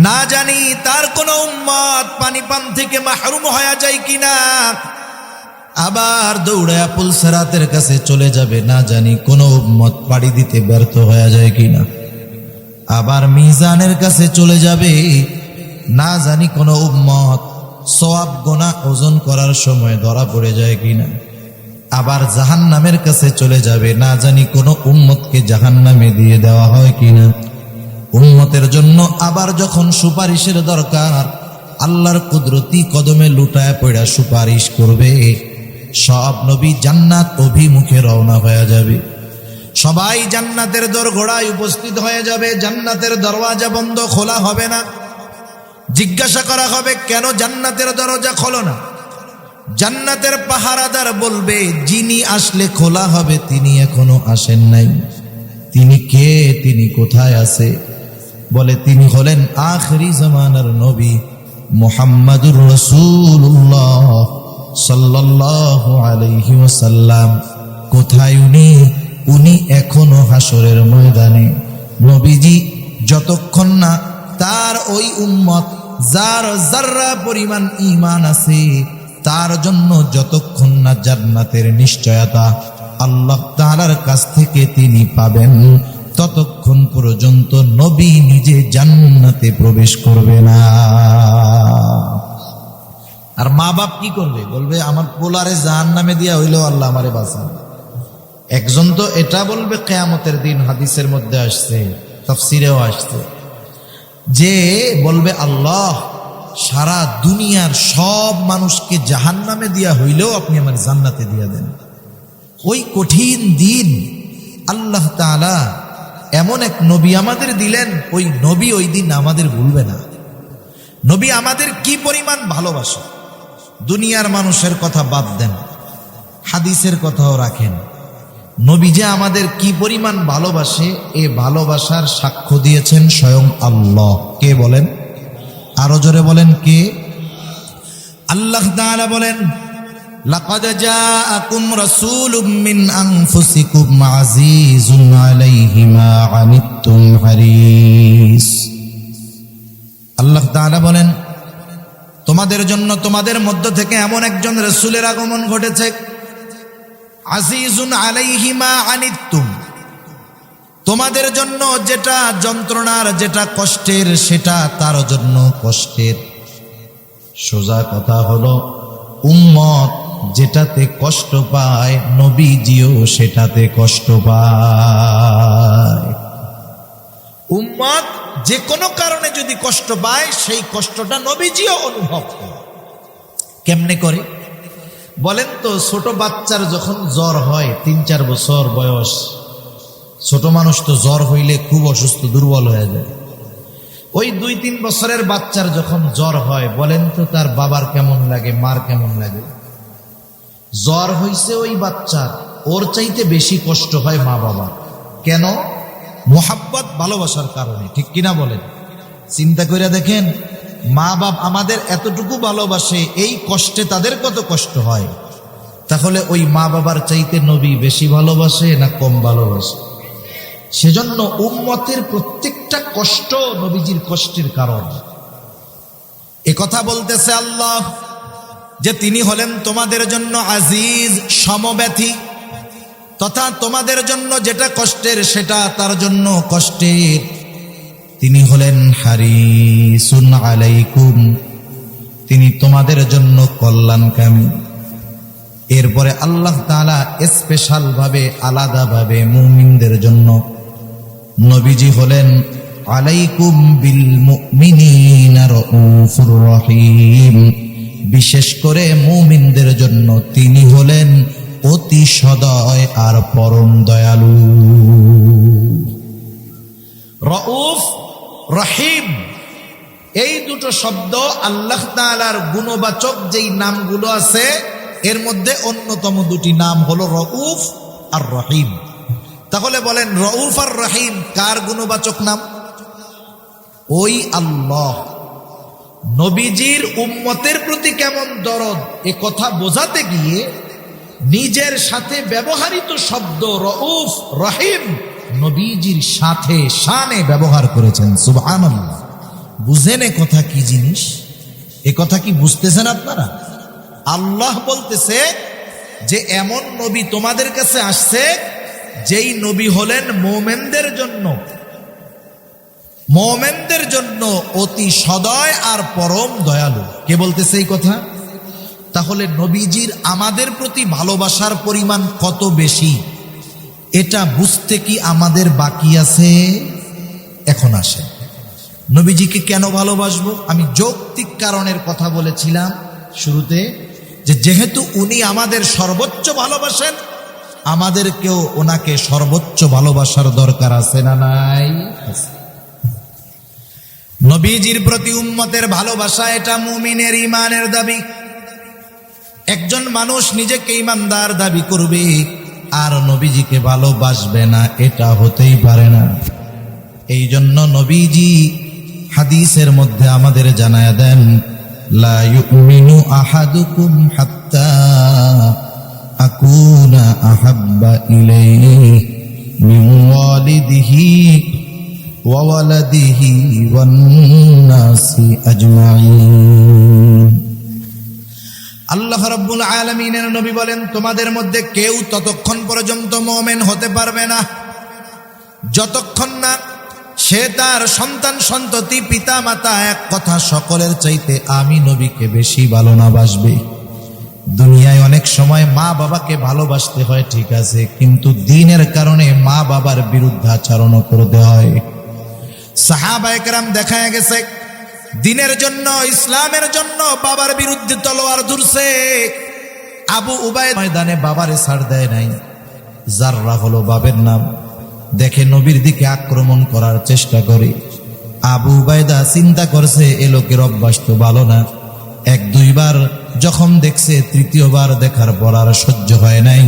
না জানি তার কোন উম্মত পানি পান থেকে মাহরুম হয়ে যায় কিনা। আবার দৌড়ায় পুলসেরাতের কাছে চলে যাবে, না জানি কোন উম্মত পাড়ি দিতে ব্যর্থ হয়ে যায় কিনা। আবার মিজানের কাছে চলে যাবে, না জানি কোন উম্মত সওয়াব গুনাহ ওজন করার সময় ধরা পড়ে যায় কিনা। আবার জাহান্নামের কাছে চলে যাবে, না জানি কোন উম্মতকে জাহান্নামে দিয়ে দেওয়া হয় কিনা। উম্মতের জন্য আবার যখন সুপারিশের দরকার, আল্লাহর কুদরতি কদমে লুটায় পড়া সুপারিশ করবে, সব নবী জান্নাত অভিমুখে রওনা হয়ে যাবে। সবাই জান্নাতের দোরগোড়ায় উপস্থিত হয়ে যাবে, জান্নাতের দরওয়াজা বন্ধ, খোলা হবে না। জিজ্ঞাসা করা হবে, কেন জান্নাতের দরজা খোলো না? জান্নাতের পাহারাদার বলবে, যিনি আসলে খোলা হবে তিনি এখনো আসেন নাই। তিনি কে? তিনি কোথায় আছে? বলে, তিনি হলেন আখিরি জামানার নবী মুহাম্মাদুর রাসূলুল্লাহ সাল্লাল্লাহু আলাইহি ওয়াসাল্লাম। কোথায় উনি? উনি এখনো হাসরের ময়দানে। নবীজি যতক্ষণ না তার ওই উম্মত যার যাররা পরিমাণ ঈমান আছে, তার জন্য যতক্ষণ না জান্নাতের নিশ্চয়তা আল্লাহ তাআলার কাছ থেকে তিনি পাবেন, ততক্ষণ পর্যন্ত নবী নিজে জান্নাতে প্রবেশ করবে না। আর মা বাপ কি করবে? বলবে, আমার পোলারে জাহান্নামে দিয়া হইলেও আল্লাহ আমারে বাঁচান। একজন তো এটা বলবে কিয়ামতের দিন, হাদিসের মধ্যে আসছে, তাফসিরেও আসছে, যে বলবে, আল্লাহ সারা দুনিয়ার সব মানুষকে জাহান্নামে দিয়া হইলেও আপনি আমার জান্নাতে দিয়া দেন। ওই কঠিন দিন আল্লাহ তাআলা এমন এক নবী আমাদের দিলেন, ওই নবী ওই দিন আমাদের ভুলবে না। নবী আমাদের কি পরিমাণ ভালোবাসে, দুনিয়ার মানুষের কথা বাদ দেন, হাদিসের কথাও রাখেন। নবী যে আমাদের কি পরিমাণ ভালোবাসে, এ ভালোবাসার সাক্ষ্য দিয়েছেন স্বয়ং আল্লাহ। কে বলেন? আরো জোরে বলেন, কে? আল্লাহ তাআলা বলেন, লাকাদ জাআকুম রাসূলুম মিন আনফুসিকুম আজিজুন আলাইহি মা আনিতুম হারিস। আল্লাহ তাআলা বলেন, তোমাদের জন্য তোমাদের মধ্য থেকে এমন একজন রাসূলের আগমন ঘটেছে, আজিজুন আলাইহি মা আনিতুম, তোমাদের জন্য যেটা যন্ত্রণার, যেটা কষ্টের, সেটা তার জন্য কষ্টের। সোজা কথা হলো, উম্মত যেটাতে কষ্ট পায়, নবীজিও সেটাতে কষ্ট পায়। উম্মত যে কোনো কারণে যদি কষ্ট পায়, সেই কষ্টটা নবীজিও অনুভব করে। কেমনে করে বলেন তো? ছোট বাচ্চার যখন জ্বর হয়, 3-4 বছর বয়স, ছোট মানুষ তো জ্বর হইলে খুব অসুস্থ, দুর্বল হয়ে যায়। ওই 2-3 বছরের বাচ্চার যখন জ্বর হয়, বলেন তো তার বাবার কেমন লাগে, মার কেমন লাগে? জ্বর হইছে ওই বাচ্চার, ওর চাইতে বেশি কষ্ট হয় মা বাবার। কেন? মোহাব্বত, ভালোবাসার কারণে। ঠিক কিনা বলেন? চিন্তা করে দেখেন, মা বাপ আমাদের এতটুকু ভালোবাসে, এই কষ্টে তাদের কত কষ্ট হয়। তাহলে ওই মা বাবার চাইতে নবী বেশি ভালোবাসে না কম ভালোবাসে? সেজন্য উম্মতের প্রত্যেকটা কষ্ট নবীজির কষ্টের কারণ। এ কথা বলতেছে আল্লাহ যে তিনি হলেন তোমাদের জন্য আজিজ, সমব্যথী, তথা তোমাদের জন্য যেটা কষ্টের সেটা তার জন্য কষ্টের। তিনি হলেন হারিসুন আলাইকুম, তিনি তোমাদের জন্য কল্যাণকামী। এরপরে আল্লাহ তাআলা স্পেশাল ভাবে, আলাদা ভাবে মুমিনদের জন্য নবীজি হলেন আলাইকুম বিল মুমিনিনা রাউফুর রহিম, বিশেষ করে মুমিনদের জন্য তিনি হলেন অতি সদয় আর পরম দয়ালু। রউফ, রহিম, এই দুটো শব্দ আল্লাহ তাআলার গুণবাচক যেই নামগুলো আছে এর মধ্যে অন্যতম দুটি নাম হলো রউফ আর রহিম। তাহলে বলেন রউফ আর রহিম কার গুণবাচক নাম? ওই আল্লাহ। নবীজির উম্মতের প্রতি কেমন দরদ এ কথা বোঝাতে গিয়ে নিজের সাথে ব্যবহৃত শব্দ রউফ রহিম নবীজির সাথে শানে ব্যবহার করেছেন। সুবহানাল্লাহ। বুঝেন এ কথা কি জিনিস? এ কথা কি বুঝতেছেন আপনারা? আল্লাহ বলতেছে যে এমন নবী তোমাদের কাছে আসছে যেই নবী হলেন মুমিনদের জন্য অতি সদয় আর পরম দয়ালু। কে বলতেছে এই কথা? তাহলে নবীজির আমাদের প্রতি ভালোবাসার পরিমাণ কত বেশি এটা বুঝতে কি আমাদের বাকি আছে? এখন আসেন, নবীজিকে কেন ভালোবাসবো? আমি যৌক্তিক কারণের কথা বলেছিলাম শুরুতে, যে যেহেতু উনি আমাদের সর্বোচ্চ ভালোবাসেন, আমাদেরকেও ওনাকে সর্বোচ্চ ভালোবাসার দরকার আছে না নাই? নবীজির প্রতি উম্মতের ভালোবাসা এটা মুমিনের ঈমানের দাবি। একজন মানুষ নিজেকে ঈমানদার দাবি করবে আর নবীজিকে ভালোবাসবে না, এটা হতেই পারে না। এই জন্য নবীজি হাদিসের মধ্যে আমাদের জানায়া দেন, লা ইউমিনু আহাদুকুম হাত্তা আকুনা আহাব্বা ইলাইহি মিন ওয়ালিদিহি ওয়া ওয়ালাদিহি ওয়ান নাসি আজমাইন। আল্লাহ রাব্বুল আলামিনের নবী বলেন, তোমাদের মধ্যে কেউ ততক্ষণ পর্যন্ত মুমিন হতে পারবে না যতক্ষণ না সে তার সন্তান সন্ততি পিতা মাতা এক কথা সকলের চাইতে আমি নবীকে বেশি ভালো না বাসবে। দুনিয়ায় অনেক সময় মা বাবাকে ভালোবাসতে হয়, ঠিক আছে, কিন্তু দ্বীনের কারণে মা বাবার বিরুদ্ধাচরণ করতে হয়। সাহাবায়ে কেরাম দেখা গেছে দ্বীনের জন্য, ইসলামের জন্য বাবার বিরুদ্ধে তলোয়ার ধরছে। আবু উবাইদা ময়দানে বাবারে ছাড় দেয় নাই। জাররা হলো বাবের নাম। দেখে নবীর দিকে আক্রমণ করার চেষ্টা করে। আবু উবাইদা চিন্তা করছে এ লোকের অভ্যাস তো ভালো না। এক দুইবার যখন দেখছে, তৃতীয়বার দেখার পর আর সহ্য হয় নাই।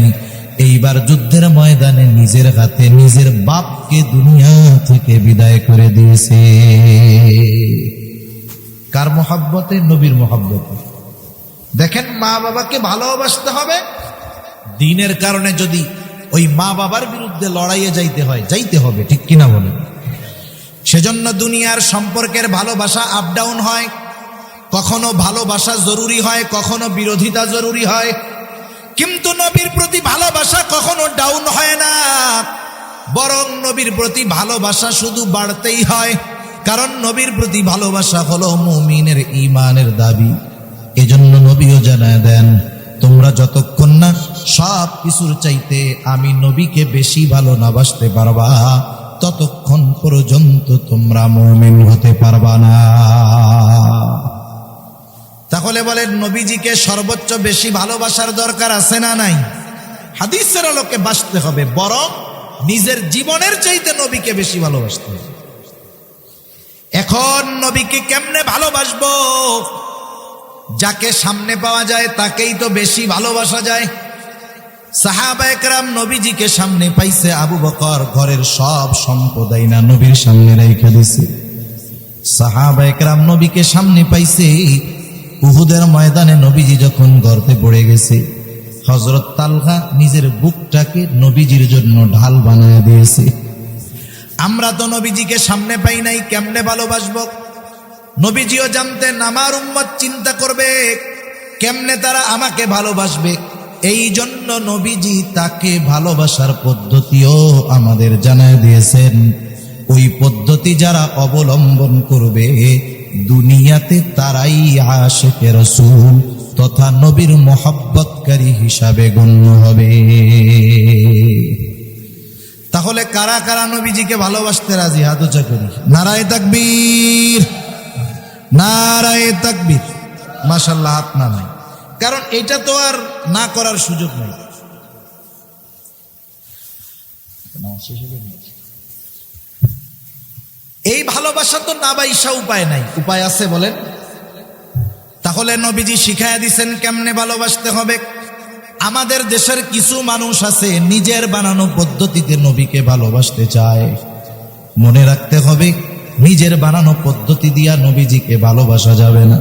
এইবার যুদ্ধের ময়দানে নিজের হাতে নিজের বাপকে দুনিয়া থেকে বিদায় করে দিয়েছে। কার মহব্বতে? নবীর মহব্বতে। দেখেন, মা বাবাকে ভালোবাসতে হবে। দ্বীনের কারণে যদি ওই মা বাবার বিরুদ্ধে লড়াইয়ে যাইতে হবে, ঠিক কিনা বলেন? সেজন্য দুনিয়ার সম্পর্কের ভালোবাসা আপ ডাউন হয়। কখনো ভালোবাসা জরুরি হয়, কখনো বিরোধিতা জরুরি হয়। কিন্তু নবীর প্রতি ভালোবাসা কখনো ডাউন হয় না, বরং নবীর প্রতি ভালোবাসা শুধু বাড়তেই হয়। কারণ নবীর প্রতি ভালোবাসা হলো মুমিনের ঈমানের দাবি। এজন্য নবীও জানায় দেন, তোমরা যতক্ষণ না সব কিছুর চাইতে আমি নবীকে বেশি ভালো না বাসতে পারবা, ততক্ষণ পর্যন্ত তোমরা মুমিন হতে পারবা না। তাহলে বলেন, নবীজিকে সর্বোচ্চ বেশি ভালোবাসার দরকার আছে না নাই? হাদিসের আলোকে বাসতে হবে, বরং নিজের জীবনের চাইতে নবীকে বেশি ভালোবাসতে হবে। এখন নবীকে কেমনে ভালোবাসবো? যাকে সামনে পাওয়া যায় তাকেই তো বেশি ভালোবাসা যায়। সাহাবায়ে কেরাম নবীজিকে সামনে পাইছে, আবু বকর ঘরের সব সম্পদ আইনা নবীর সামনে রাইখা দিছে। সাহাবায়ে কেরাম নবীকে সামনে পাইছে। উহুদের ময়দানে নবীজি যখন গর্তে পড়ে গেছে, হযরত তালহা নিজের বুকটাকে নবীজির জন্য ঢাল বানায় দিয়েছে। আমরা তো নবীজিকে সামনে পাই নাই, কেমনে ভালোবাসবো? নবীজিও জানতেন আমার উম্মত চিন্তা করবে কেমনে তারা আমাকে ভালোবাসবে। এই জন্য নবীজি তাকে ভালোবাসার পদ্ধতিও আমাদের জানায় দিয়েছেন। ওই পদ্ধতি যারা অবলম্বন করবে, দুনিয়াতে তারাই আশিকে রাসূল তথা নবীর মহব্বতকারী হিসাবে গণ্য হবে। তাহলে কারা কারা নবীজিকে ভালোবাসতে রাজি? হাত উঁচা করি। নারায়ে তাকবীর, নারায়ে তাকবীর। মাশাআল্লাহ হাত না নাই, কারণ এটা তো আর না করার সুযোগ নেই। এই ভালোবাসা তো না বাইসা উপায় নাই, উপায় আছে বলেন? তাহলে নবীজি শিখায়া দিছেন কেমনে ভালোবাসতে হবে। আমাদের দেশের কিছু মানুষ আছে নিজের বানানো পদ্ধতিতে নবীকে ভালোবাসতে চায়। মনে রাখতে হবে, নিজের বানানো পদ্ধতি দিয়া নবীজিকে ভালোবাসা যাবে না।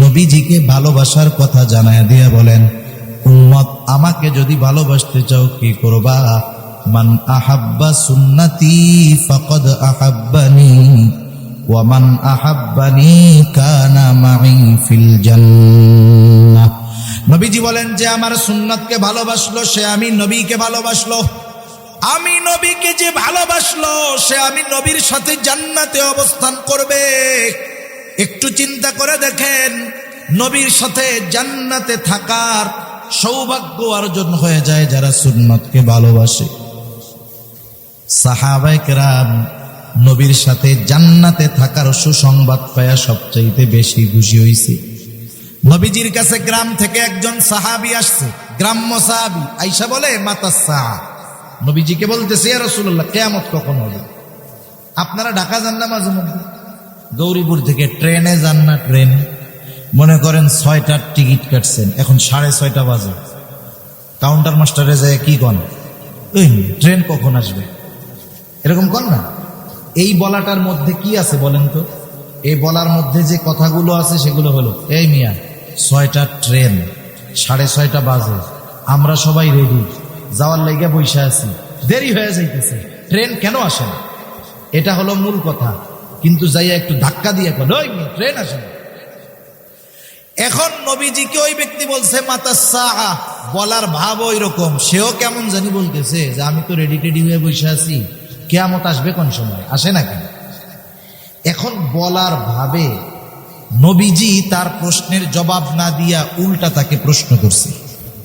নবীজিকে ভালোবাসার কথা জানায় দিয়া বলেন, উম্মত আমাকে যদি ভালোবাসতে চাও কি করবা? মান আহাব্বা সুন্নতি ফাকাদ আহাব্বানি ওয়া মান আহাব্বানি কানা মাই ফিল জান্নাহ। নবীজি বলেন যে আমার সুন্নতকে ভালোবাসলো সে আমি নবীকে ভালোবাসলো, আমি নবীকে যে ভালোবাসলো সে আমি নবীর সাথে জান্নাতে অবস্থান করবে। একটু চিন্তা করে দেখেন, নবীর সাথে জান্নাতে থাকার সৌভাগ্য অর্জন হয়ে যায় যারা সুন্নতকে ভালোবাসে। সাহাবায়ে কেরাম নবীর সাথে জান্নাতে থাকার সুসংবাদ পায়া সবচাইতে বেশি খুশি হইছে। নবীজির কাছে গ্রাম থেকে একজন সাহাবী আসছে, গ্রাম্য সাহাবী আইসা বলে মাতাসা, নবীজিকে বলতেছে ইয়া রাসূলুল্লাহ কিয়ামত কখন হবে? আপনারা ঢাকা যান না মাঝে মধ্যে, গৌরীপুর থেকে ট্রেনে যান না? ট্রেন মনে করেন 6টার টিকিট কাটছেন, এখন 6:30 বাজে, কাউন্টার মাস্টারে যায় কি কন, ওই ট্রেন কখন আসবে, এরকম কন না? এই বলাটার মধ্যে কি আছে বলেন তো? এই বলার মধ্যে যে কথাগুলো আছে সেগুলো হলো, এই মিয়া 6টার ট্রেন, 6:30 বাজে, আমরা সবাই রেডি, যাওয়ার লাইগা বইসা আছি, দেরি হয়ে যাইতেছে, ট্রেন কেন আসে না? এটা হলো মূল কথা। কিন্তু যাইয়া একটু ধাক্কা দিয়ে ওই মিয়া ট্রেন আসে না। এখন নবীজিকে ওই ব্যক্তি বলছে মাতাসা, বলার ভাব ওই রকম, সেও কেমন জানি বলতেছে যে আমি তো রেডি টেডি হয়ে বসে আছি, কিয়ামত আসবে কোন সময়, আসে না কেন? এখন বলার ভাবে নবীজি তার প্রশ্নের জবাব না দিয়া উল্টা তাকে প্রশ্ন করছে,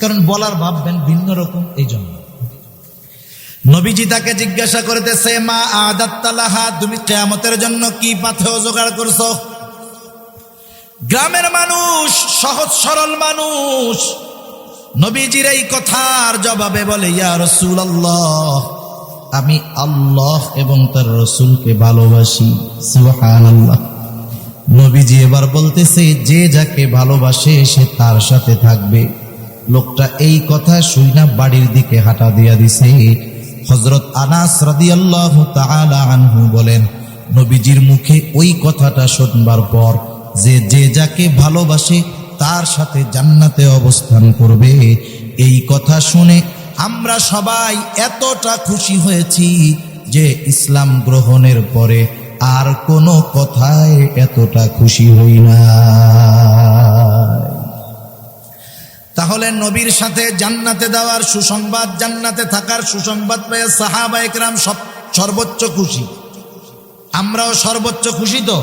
কারণ বলার ভাব ভিন্ন রকম। এই জন্য নবীজি তাকে জিজ্ঞাসা করতেছে, মা আদাত্তালাহা, তুমি কিয়ামতের জন্য কি পাথেয় জোগাড় করছো? গ্রামের মানুষ, সহজ সরল মানুষ নবীজির এই কথার জবাবে বলে, ইয়া রাসূলুল্লাহ, আমি আল্লাহ এবং তার রাসূলকে ভালোবাসি। সুবহানাল্লাহ। নবীজি এবার বলতেছে, যে যাকে ভালোবাসে সে তার সাথে থাকবে। লোকটা এই কথা শুইনা বাড়ির দিকে হাঁটা দিয়া দিছে। হযরত আনাস রাদিয়াল্লাহু তাআলা আনহু বলেন, নবীজির মুখে ওই কথাটা শুনবার পর যে যাকে ভালোবাসে তার সাথে জান্নাতে অবস্থান করবে, এই কথা শুনে আমরা সবাই এতটা খুশি হয়েছি যে ইসলাম গ্রহণের পরে আর কোনো কথায় এতটা খুশি হই না। তাহলে নবীর সাথে জান্নাতে দেওয়ার সুসংবাদ, জান্নাতে থাকার সুসংবাদ পেয়ে সাহাবায়ে কেরাম সর্বোচ্চ খুশি, আমরাও সর্বোচ্চ খুশি। তো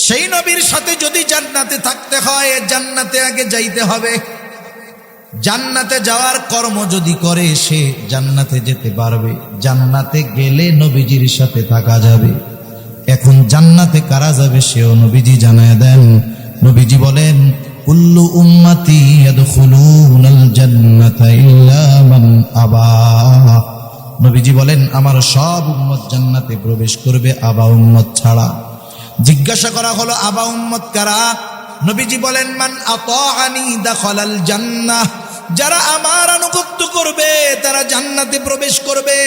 সেই নবীর সাথে যদি জান্নাতে থাকতে হয়, জান্নাতে আগে যাইতে হবে। জান্নাতে যাওয়ার কর্ম যদি করে সে জান্নাতে যেতে পারবে, জান্নাতে গেলে নবীজির সাথে থাকা যাবে। এখন জান্নাতে কারা যাবে সেও নবীজি জানায় দেন। নবীজি বলেন, কুল্লু উম্মতি ইয়াদখুলুনাল জান্নাতা ইল্লা মান আবা। নবীজি বলেন, আমার সব উম্মত জান্নাতে প্রবেশ করবে, আবা উম্মত ছাড়া। জিজ্ঞাসা করা হলো, আবা উম্মত কারা? নবীজি বলেন, মান আতাআনি দাখালাল জান্নাহ, যারা আমার আনুগত্য করবে তারা জান্নাতে প্রবেশ করবে।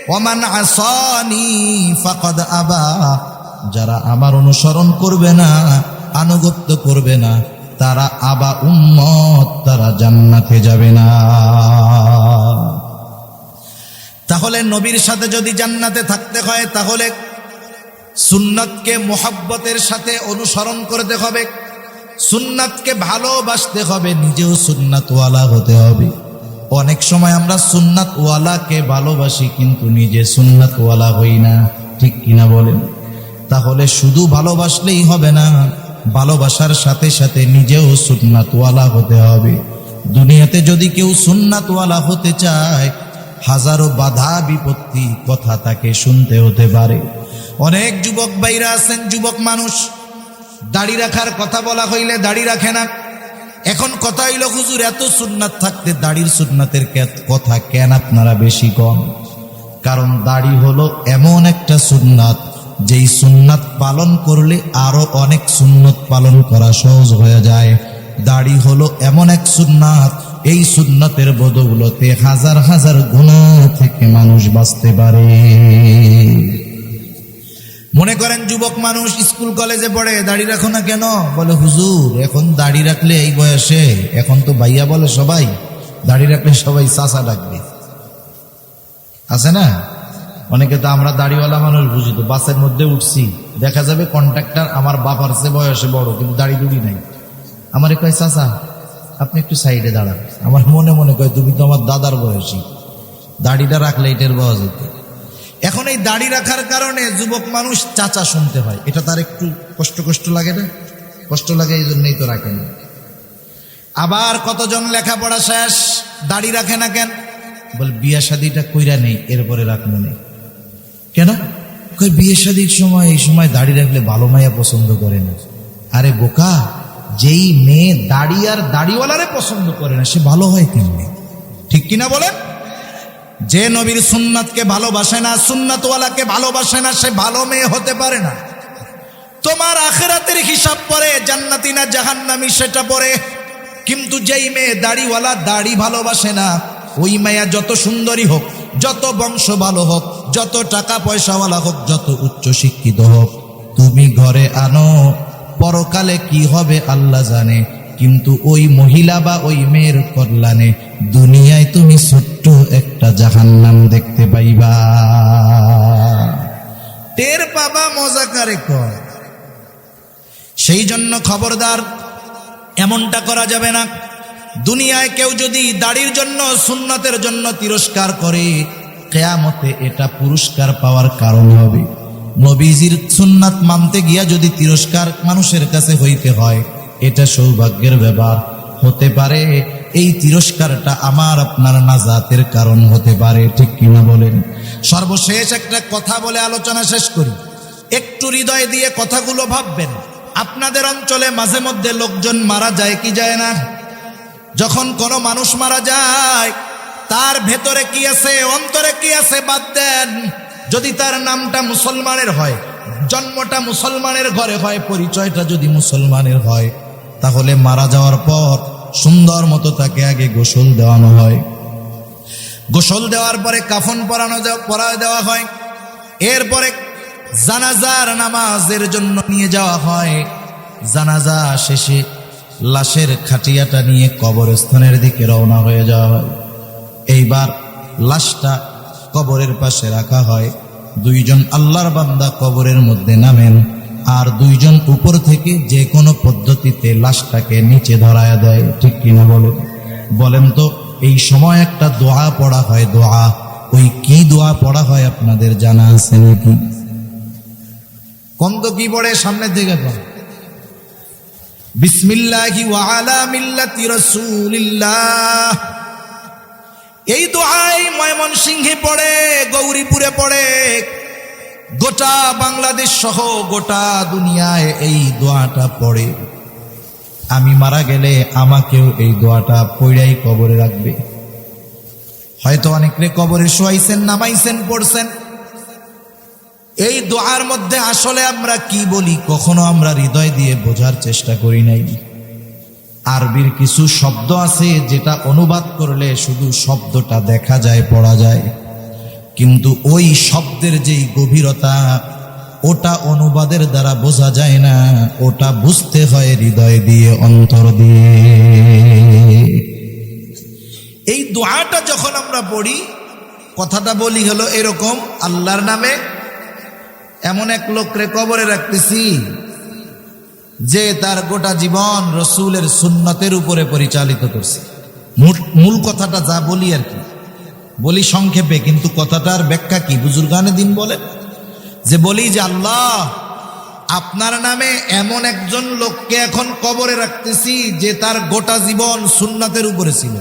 ওয়া মান আসানি ফাকাদ আবা, যারা আমার অনুসরণ করবে না, আনুগত্য করবে না, তারা আবা উম্মত, তারা জান্নাতে যাবে না। তাহলে নবীর সাথে যদি জান্নাতে থাকতে হয় তাহলে সুন্নাতকে মোহাব্বতের সাথে অনুসরণ করতে হবে, সুন্নাতকে ভালোবাসতে হবে, নিজেও সুন্নাতওয়ালা হতে হবে। অনেক সময় আমরা সুন্নাতওয়ালাকে ভালোবাসি কিন্তু নিজে সুন্নাতওয়ালা হই না, ঠিক কিনা বলেন? তাহলে শুধু ভালোবাসলেই হবে না, ভালোবাসার সাথে সাথে নিজেও সুন্নাতওয়ালা হতে হবে। দুনিয়াতে যদি কেউ সুন্নাতওয়ালা হতে চায়, হাজারো বাধা বিপত্তি কথা তাকে শুনতে হতে পারে। অনেক যুবক ভাইরা আছেন, যুবক মানুষ দাড়ি রাখার কথা বলা হইলে দাড়ি রাখে না। এখন কথা হইল হুজুর এত সুন্নাত থাকতে দাড়ির সুন্নাতের কথা কেন আপনারা বেশি কম? কারণ দাড়ি হলো এমন একটা সুন্নাত যেই সুন্নাত পালন করলে আরো অনেক সুন্নত পালন করা সহজ হয়ে যায়। দাড়ি হলো এমন এক সুন্নাত, এই সুন্নাতের বদৌলতে হাজার হাজার গুনাহ থেকে মানুষ বাঁচতে পারে। মনে করেন যুবক মানুষ স্কুল কলেজে পড়ে, দাড়ি রাখো না কেন? বলে হুজুর এখন দাড়ি রাখলে এই বয়সে, এখন তো ভাইয়া বলে সবাই, দাড়ি রাখলে সবাই চাচা ডাকবে। আছে না অনেকে? তো আমরা দাড়িওয়ালা মানুষ বুঝি তো, বাসের মধ্যে উঠছি, দেখা যাবে কন্ট্রাক্টর আমার বাবার চেয়ে বয়সে বড়, কিন্তু দাড়ি দুড়ি নাই। আমারে কয় চাচা আপনি একটু সাইডে দাঁড়ান। আমার মনে মনে কয় তুমি তো আমার দাদার বয়সী, দাড়িটা রাখলে এটার বয়স হতো। এখন এই দাড়ি রাখার কারণে যুবক মানুষ চাচা শুনতে হয়, এটা তার একটু কষ্ট লাগে না? কষ্ট লাগে, এই জন্যই তো রাখে না। আবার কতজন লেখাপড়া শেষ দাড়ি রাখে না কেন? বল বিয়ে শাদিটা কইরা নেই এরপরে রাখবো নেই। কেন? কই বিয়ে শাদির সময় এই সময় দাড়ি রাখলে ভালো মাইয়া পছন্দ করে না। আরে বোকা, যেই মেয়ে দাড়ি আর দাড়িওয়ালারে পছন্দ করে না সে ভালো হয় কেমনে? ঠিক কিনা বলেন? যে নবীর সুন্নাতকে ভালোবাসে না, সুন্নাতওয়ালাকে ভালোবাসে না, সে ভালো মেয়ে হতে পারে না। তোমার আখিরাতের হিসাব পরে জান্নাতি না জাহান্নামী সেটা পরে, কিন্তু যেই মেয়ে দাড়িওয়ালা দাড়ি ভালোবাসে না, ওই মেয়া যত সুন্দরী হোক, যত বংশ ভালো হোক, যত টাকা পয়সাওয়ালা হোক, যত উচ্চ শিক্ষিত হোক, তুমি ঘরে আনো, পরকালে কি হবে আল্লাহ জানে, কিন্তু ওই মহিলা বা ওই মেয়ের কল্যাণে দুনিয়ায় তুমি ছোট্ট একটা জাহান্নাম দেখতে পাইবা। টের পাবা, মজা কারে কয়। সেই জন্য খবরদার, এমনটা করা যাবে না। দুনিয়ায় কেউ যদি দাড়ির জন্য, সুন্নাতের জন্য তিরস্কার করে, কিয়ামতে এটা পুরস্কার পাওয়ার কারণ হবে। নবীজির সুন্নাত মানতে গিয়া যদি তিরস্কার মানুষের কাছে হইতে হয়, এটা সৌভাগ্যের ব্যাপার হতে পারে। এই তিরস্কারটা আমার আপনার নাজাতের কারণ হতে পারে। ঠিক কিনা বলেন? সর্বশেষ একটা কথা বলে আলোচনা শেষ করি। একটু হৃদয় দিয়ে কথাগুলো ভাববেন। আপনাদের অঞ্চলে মাঝে মধ্যে লোকজন মারা যায় কি যায় না? যখন কোনো মানুষ মারা যায়, তার ভেতরে কি আছে, অন্তরে কি আছে বাদ দেন। যদি তার নামটা মুসলমানের হয়, জন্মটা মুসলমানের ঘরে হয়, পরিচয়টা যদি মুসলমানের হয়, তাহলে মারা যাওয়ার পর সুন্দর মতো তাকে আগে গোসল দেওয়ানো হয়। গোসল দেওয়ার পরে কাফন পরায় দেওয়া হয়। এরপরে জানাজার নামাজের জন্য নিয়ে যাওয়া হয়। জানাজা শেষে লাশের খাটিয়াটা নিয়ে কবরস্থানের দিকে রওনা হয়ে যাওয়া হয়। এইবার লাশটা কবরের পাশে রাখা হয়। দুইজন আল্লাহর বান্দা কবরের মধ্যে নামেন, আর দুইজন উপর থেকে যে কোনো পদ্ধতিতে লাশটাকে নিচে ধরায়া দেয়। ঠিক কিনা বলেন তো? এই সময় একটা দোয়া পড়া হয়। দোয়া, ওই কি দোয়া পড়া হয় আপনাদের জানা আছে নাকি? কোন তো কি পড়ে? সামনের দিকে পড়ে, বিসমিল্লাহি ওয়া আলা মিল্লাতি রাসূলিল্লাহ। এই দোয়াই ময়মনসিংহে পড়ে, গৌরীপুরে পড়ে, গোটা বাংলাদেশ সহ গোটা দুনিয়ায় এই দোয়াটা পড়ে। আমি মারা গেলে আমাকেও এই দোয়াটা পড়াই কবরে রাখবে। হয়তো অনেকে কবরে শোয়াইছেন, নামাইছেন, পড়ছেন। এই দোয়ার মধ্যে আসলে আমরা কি বলি কখনো আমরা হৃদয় দিয়ে বোঝার চেষ্টা করি নাই। আরবির কিছু শব্দ আছে যেটা অনুবাদ করলে শুধু শব্দটা দেখা যায়, পড়া যায়, কিন্তু ওই শব্দের যেই গভীরতা, ওটা অনুবাদের দ্বারা বোঝা যায় না। ওটা বুঝতে হয় হৃদয় দিয়ে, অন্তর দিয়ে। এই দোয়াটা যখন আমরা পড়ি, কথাটা বলি হলো এরকম, আল্লাহর নামে এমন এক লোকরে কবরে রাখতেছি যে তার গোটা জীবন রসুলের সুন্নতের উপরে পরিচালিত করছে। মূল কথাটা যা বলি আর কি, বলি সংক্ষেপে, কিন্তু কথাটার ব্যাখ্যা কি বুজুর্গানে দিন বলে, যে বলি যে আল্লাহ আপনার নামে এমন একজন লোককে এখন কবরে রাখতেছি যে তার গোটা জীবন সুন্নতের উপরে ছিল।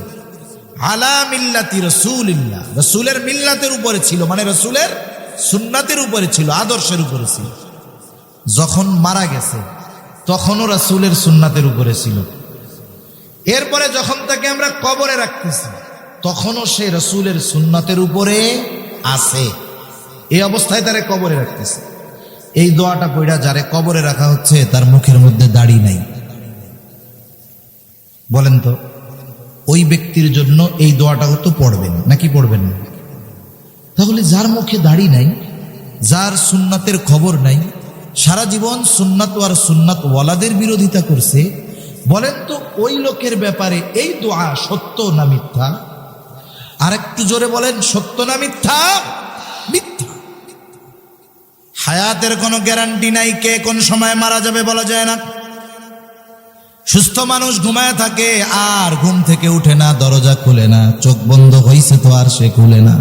আলা মিল্লাতি রাসূলিল্লাহ, রসুলের মিল্লাতের উপরে ছিল, মানে রসুলের সুন্নতের উপরে ছিল, আদর্শের উপরে ছিল। যখন মারা গেছে তখনও রাসূলের সুন্নাতের উপরে ছিল। এরপরে যখন তাকে আমরা কবরে রাখতেছি তখনও সে রাসূলের সুন্নাতের উপরে আছে। এই অবস্থায় তারে কবরে রাখতেছে। এই দোয়াটা পড়া যারে কবরে রাখা হচ্ছে তার মুখের মধ্যে দাড়ি নাই, বলেন তো ওই ব্যক্তির জন্য এই দোয়াটাও তো পড়বেন নাকি পড়বেন না? তাহলে যার মুখে দাড়ি নাই, যার সুন্নাতের খবর নাই, সারা জীবন সুন্নাত আর সুন্নাত ওয়ালাদের বিরোধিতা করছে, বলেন তো ওই লোকের ব্যাপারে এই দোয়া সত্য না মিথ্যা? আর একটু জোরে বলেন, সত্য না মিথ্যা? মিথ্যা। হায়াতের কোনো গ্যারান্টি নাই, কে কোন সময় মারা যাবে বলা যায় না। সুস্থ মানুষ ঘুমায় থাকে আর ঘুম থেকে উঠে না, দরজা খুলে না, চোখ বন্ধ হইছে তো আর সে খুলে না।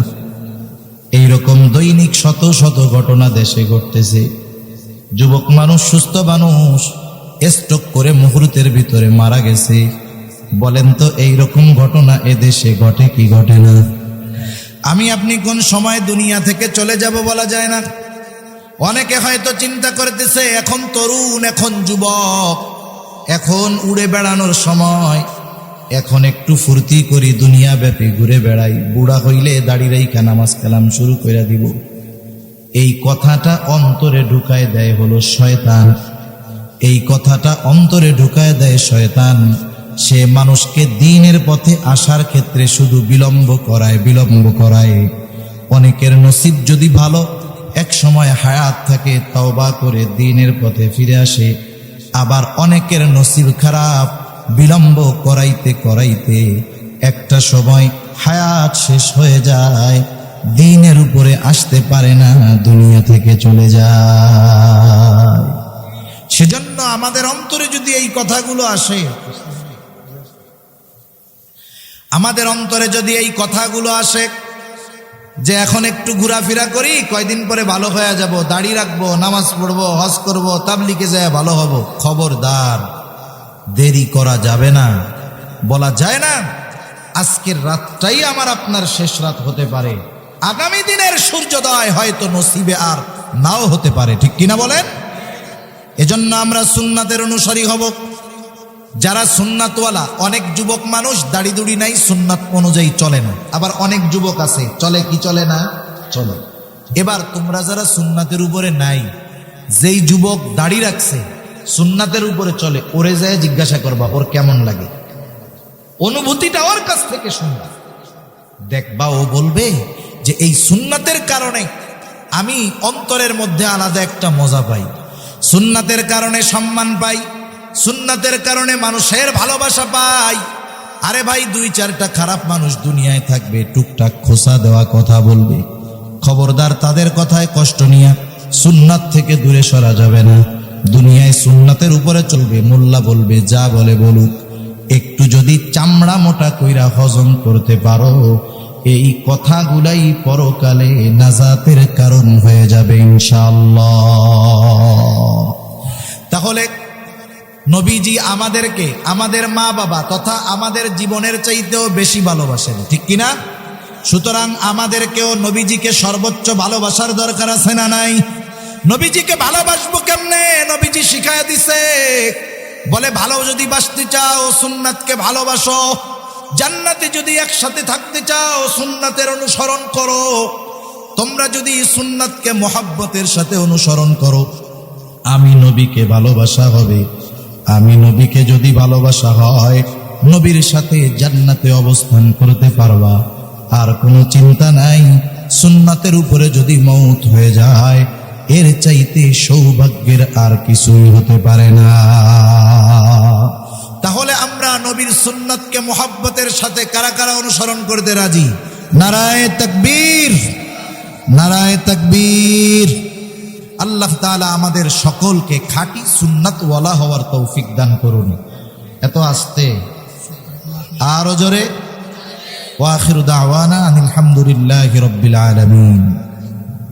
এইরকম দৈনিক শত শত ঘটনা দেশে ঘটতেছে। যুবক মানুষ, সুস্থ মানুষ স্ট্রোক করে মুহূর্তের ভিতরে মারা গেছে। বলেন তো এইরকম ঘটনা এদেশে ঘটে কি ঘটে না? আমি আপনি কোন সময় দুনিয়া থেকে চলে যাব বলা যায় না। অনেকে হয়তো চিন্তা করতেছে এখন তরুণ, এখন যুবক, এখন উড়ে বেড়ানোর সময়, এখন একটু ফুর্তি করি, দুনিয়া ব্যাপী ঘুরে বেড়াই, বুড়া হইলে দাড়ি রাইখা নামাজ কালাম শুরু করে দিব। এই কথাটা অন্তরে ঢুকায় দেয় হলো শয়তান। এই কথাটা অন্তরে ঢুকায় দেয় শয়তান। সে মানুষকে দ্বীনের পথে আসার ক্ষেত্রে শুধু বিলম্ব করায়। অনেকের নসিব যদি ভালো, এক সময় হায়াত থাকে, তওবা করে দ্বীনের পথে ফিরে আসে। আবার অনেকের নসিব খারাপ, বিলম্ব করাইতে একটা সময় হায়াত শেষ হয়ে যায়, দ্বীনের উপরে আসতে পারে না, দুনিয়া থেকে চলে যায়। সেজন্য আমাদের অন্তরে যদি এই কথাগুলো আসে, আমাদের অন্তরে যদি এই কথাগুলো আসে যে এখন একটু ঘোরাফেরা করি, কয়দিন পরে ভালো হয়ে যাব, দাড়ি রাখবো, নামাজ পড়বো, হজ করবো, তাবলিগে যায় ভালো হব, খবরদার, দেরি করা যাবে না। বলা যায় না আজকের রাতটাই আমার আপনার শেষ রাত হতে পারে, আগামী দিনের সূর্যোদয় হয়তো নসিবে আর নাও হতে পারে, ঠিক কিনা বলেন? এজন্য আমরা সুন্নাতের অনুসারী হব। যারা সুন্নাতওয়ালা, অনেক যুবক মানুষ দাড়ি দুড়ি নাই, সুন্নাত অনুযায়ী চলে না। আবার অনেক যুবক আছে চলে কি চলে না? চলে। এবার তোমরা যারা সুন্নাতের উপরে নাই, যেই যুবক দাড়ি রাখছে, সুন্নাতের উপরে চলে, ওরে যায় জিজ্ঞাসা করবা ওর কেমন লাগে, অনুভূতিটা ওর কাছ থেকে শুনবা, দেখবা ও বলবে যে এই সুন্নাতের কারণে আমি অন্তরের মধ্যে আলাদা একটা মজা পাই, সুন্নাতের কারণে সম্মান পাই, সুন্নাতের কারণে মানুষের ভালোবাসা পাই। আরে ভাই, দুই চারটা খারাপ মানুষ দুনিয়ায় থাকবে, টুকটাক খোসা দেওয়া কথা বলবে, খবরদার তাদের কথায় কষ্ট নিয়ে সুন্নাত থেকে দূরে সরা যাবে না। দুনিয়ায় সুন্নাতের উপরে চলবে, মোল্লা বলবে যা বলে বলুক, একটু যদি চামড়া মোটা কইরা হজম করতে পারো, এই কথাগুলাই পরকালে নাজাতের কারণ হয়ে যাবে ইনশাআল্লাহ। তাহলে নবীজি আমাদেরকে আমাদের মা বাবা তথা আমাদের জীবনের চাইতেও বেশি ভালোবাসেন, ঠিক কিনা? সুতরাং আমাদেরকেও নবীজিকে সর্বোচ্চ ভালোবাসার দরকার আছে না নাই? নবীজিকে ভালোবাসবো কেমনে? নবীজি শিখায় দিছে, বলে ভালো যদি বাসতে চাও সুন্নাতকে ভালোবাসো, জান্নাতে যদি একসাথে থাকতে চাও সুন্নাতের অনুসরণ করো। তোমরা যদি সুন্নাতকে মোহাব্বতের সাথে অনুসরণ করো, আমি নবীকে ভালোবাসা হবে। আমি নবীকে যদি ভালোবাসা হয়, নবীর সাথে জান্নাতে অবস্থান করতে পারবা, আর কোনো চিন্তা নাই। সুন্নাতের উপরে যদি মওত হয়ে যায়, এর চাইতে সৌভাগ্যের আর কিছুই হতে পারে না। তাহলে আমরা নবীর সুন্নাতকে মোহাব্বতের সাথে কারা কারা অনুসরণ করতে রাজি? নারায়ে তাকবীর, নারায়ে তাকবীর। আল্লাহ তাআলা আমাদের সকলকে খাঁটি সুন্নাতওয়ালা হওয়ার তৌফিক দান করুন। এত আস্তে, আরো জোরে। ওয়া আখিরু দাওয়ানা আনিল হামদুলিল্লাহি রাব্বিল আলামিন।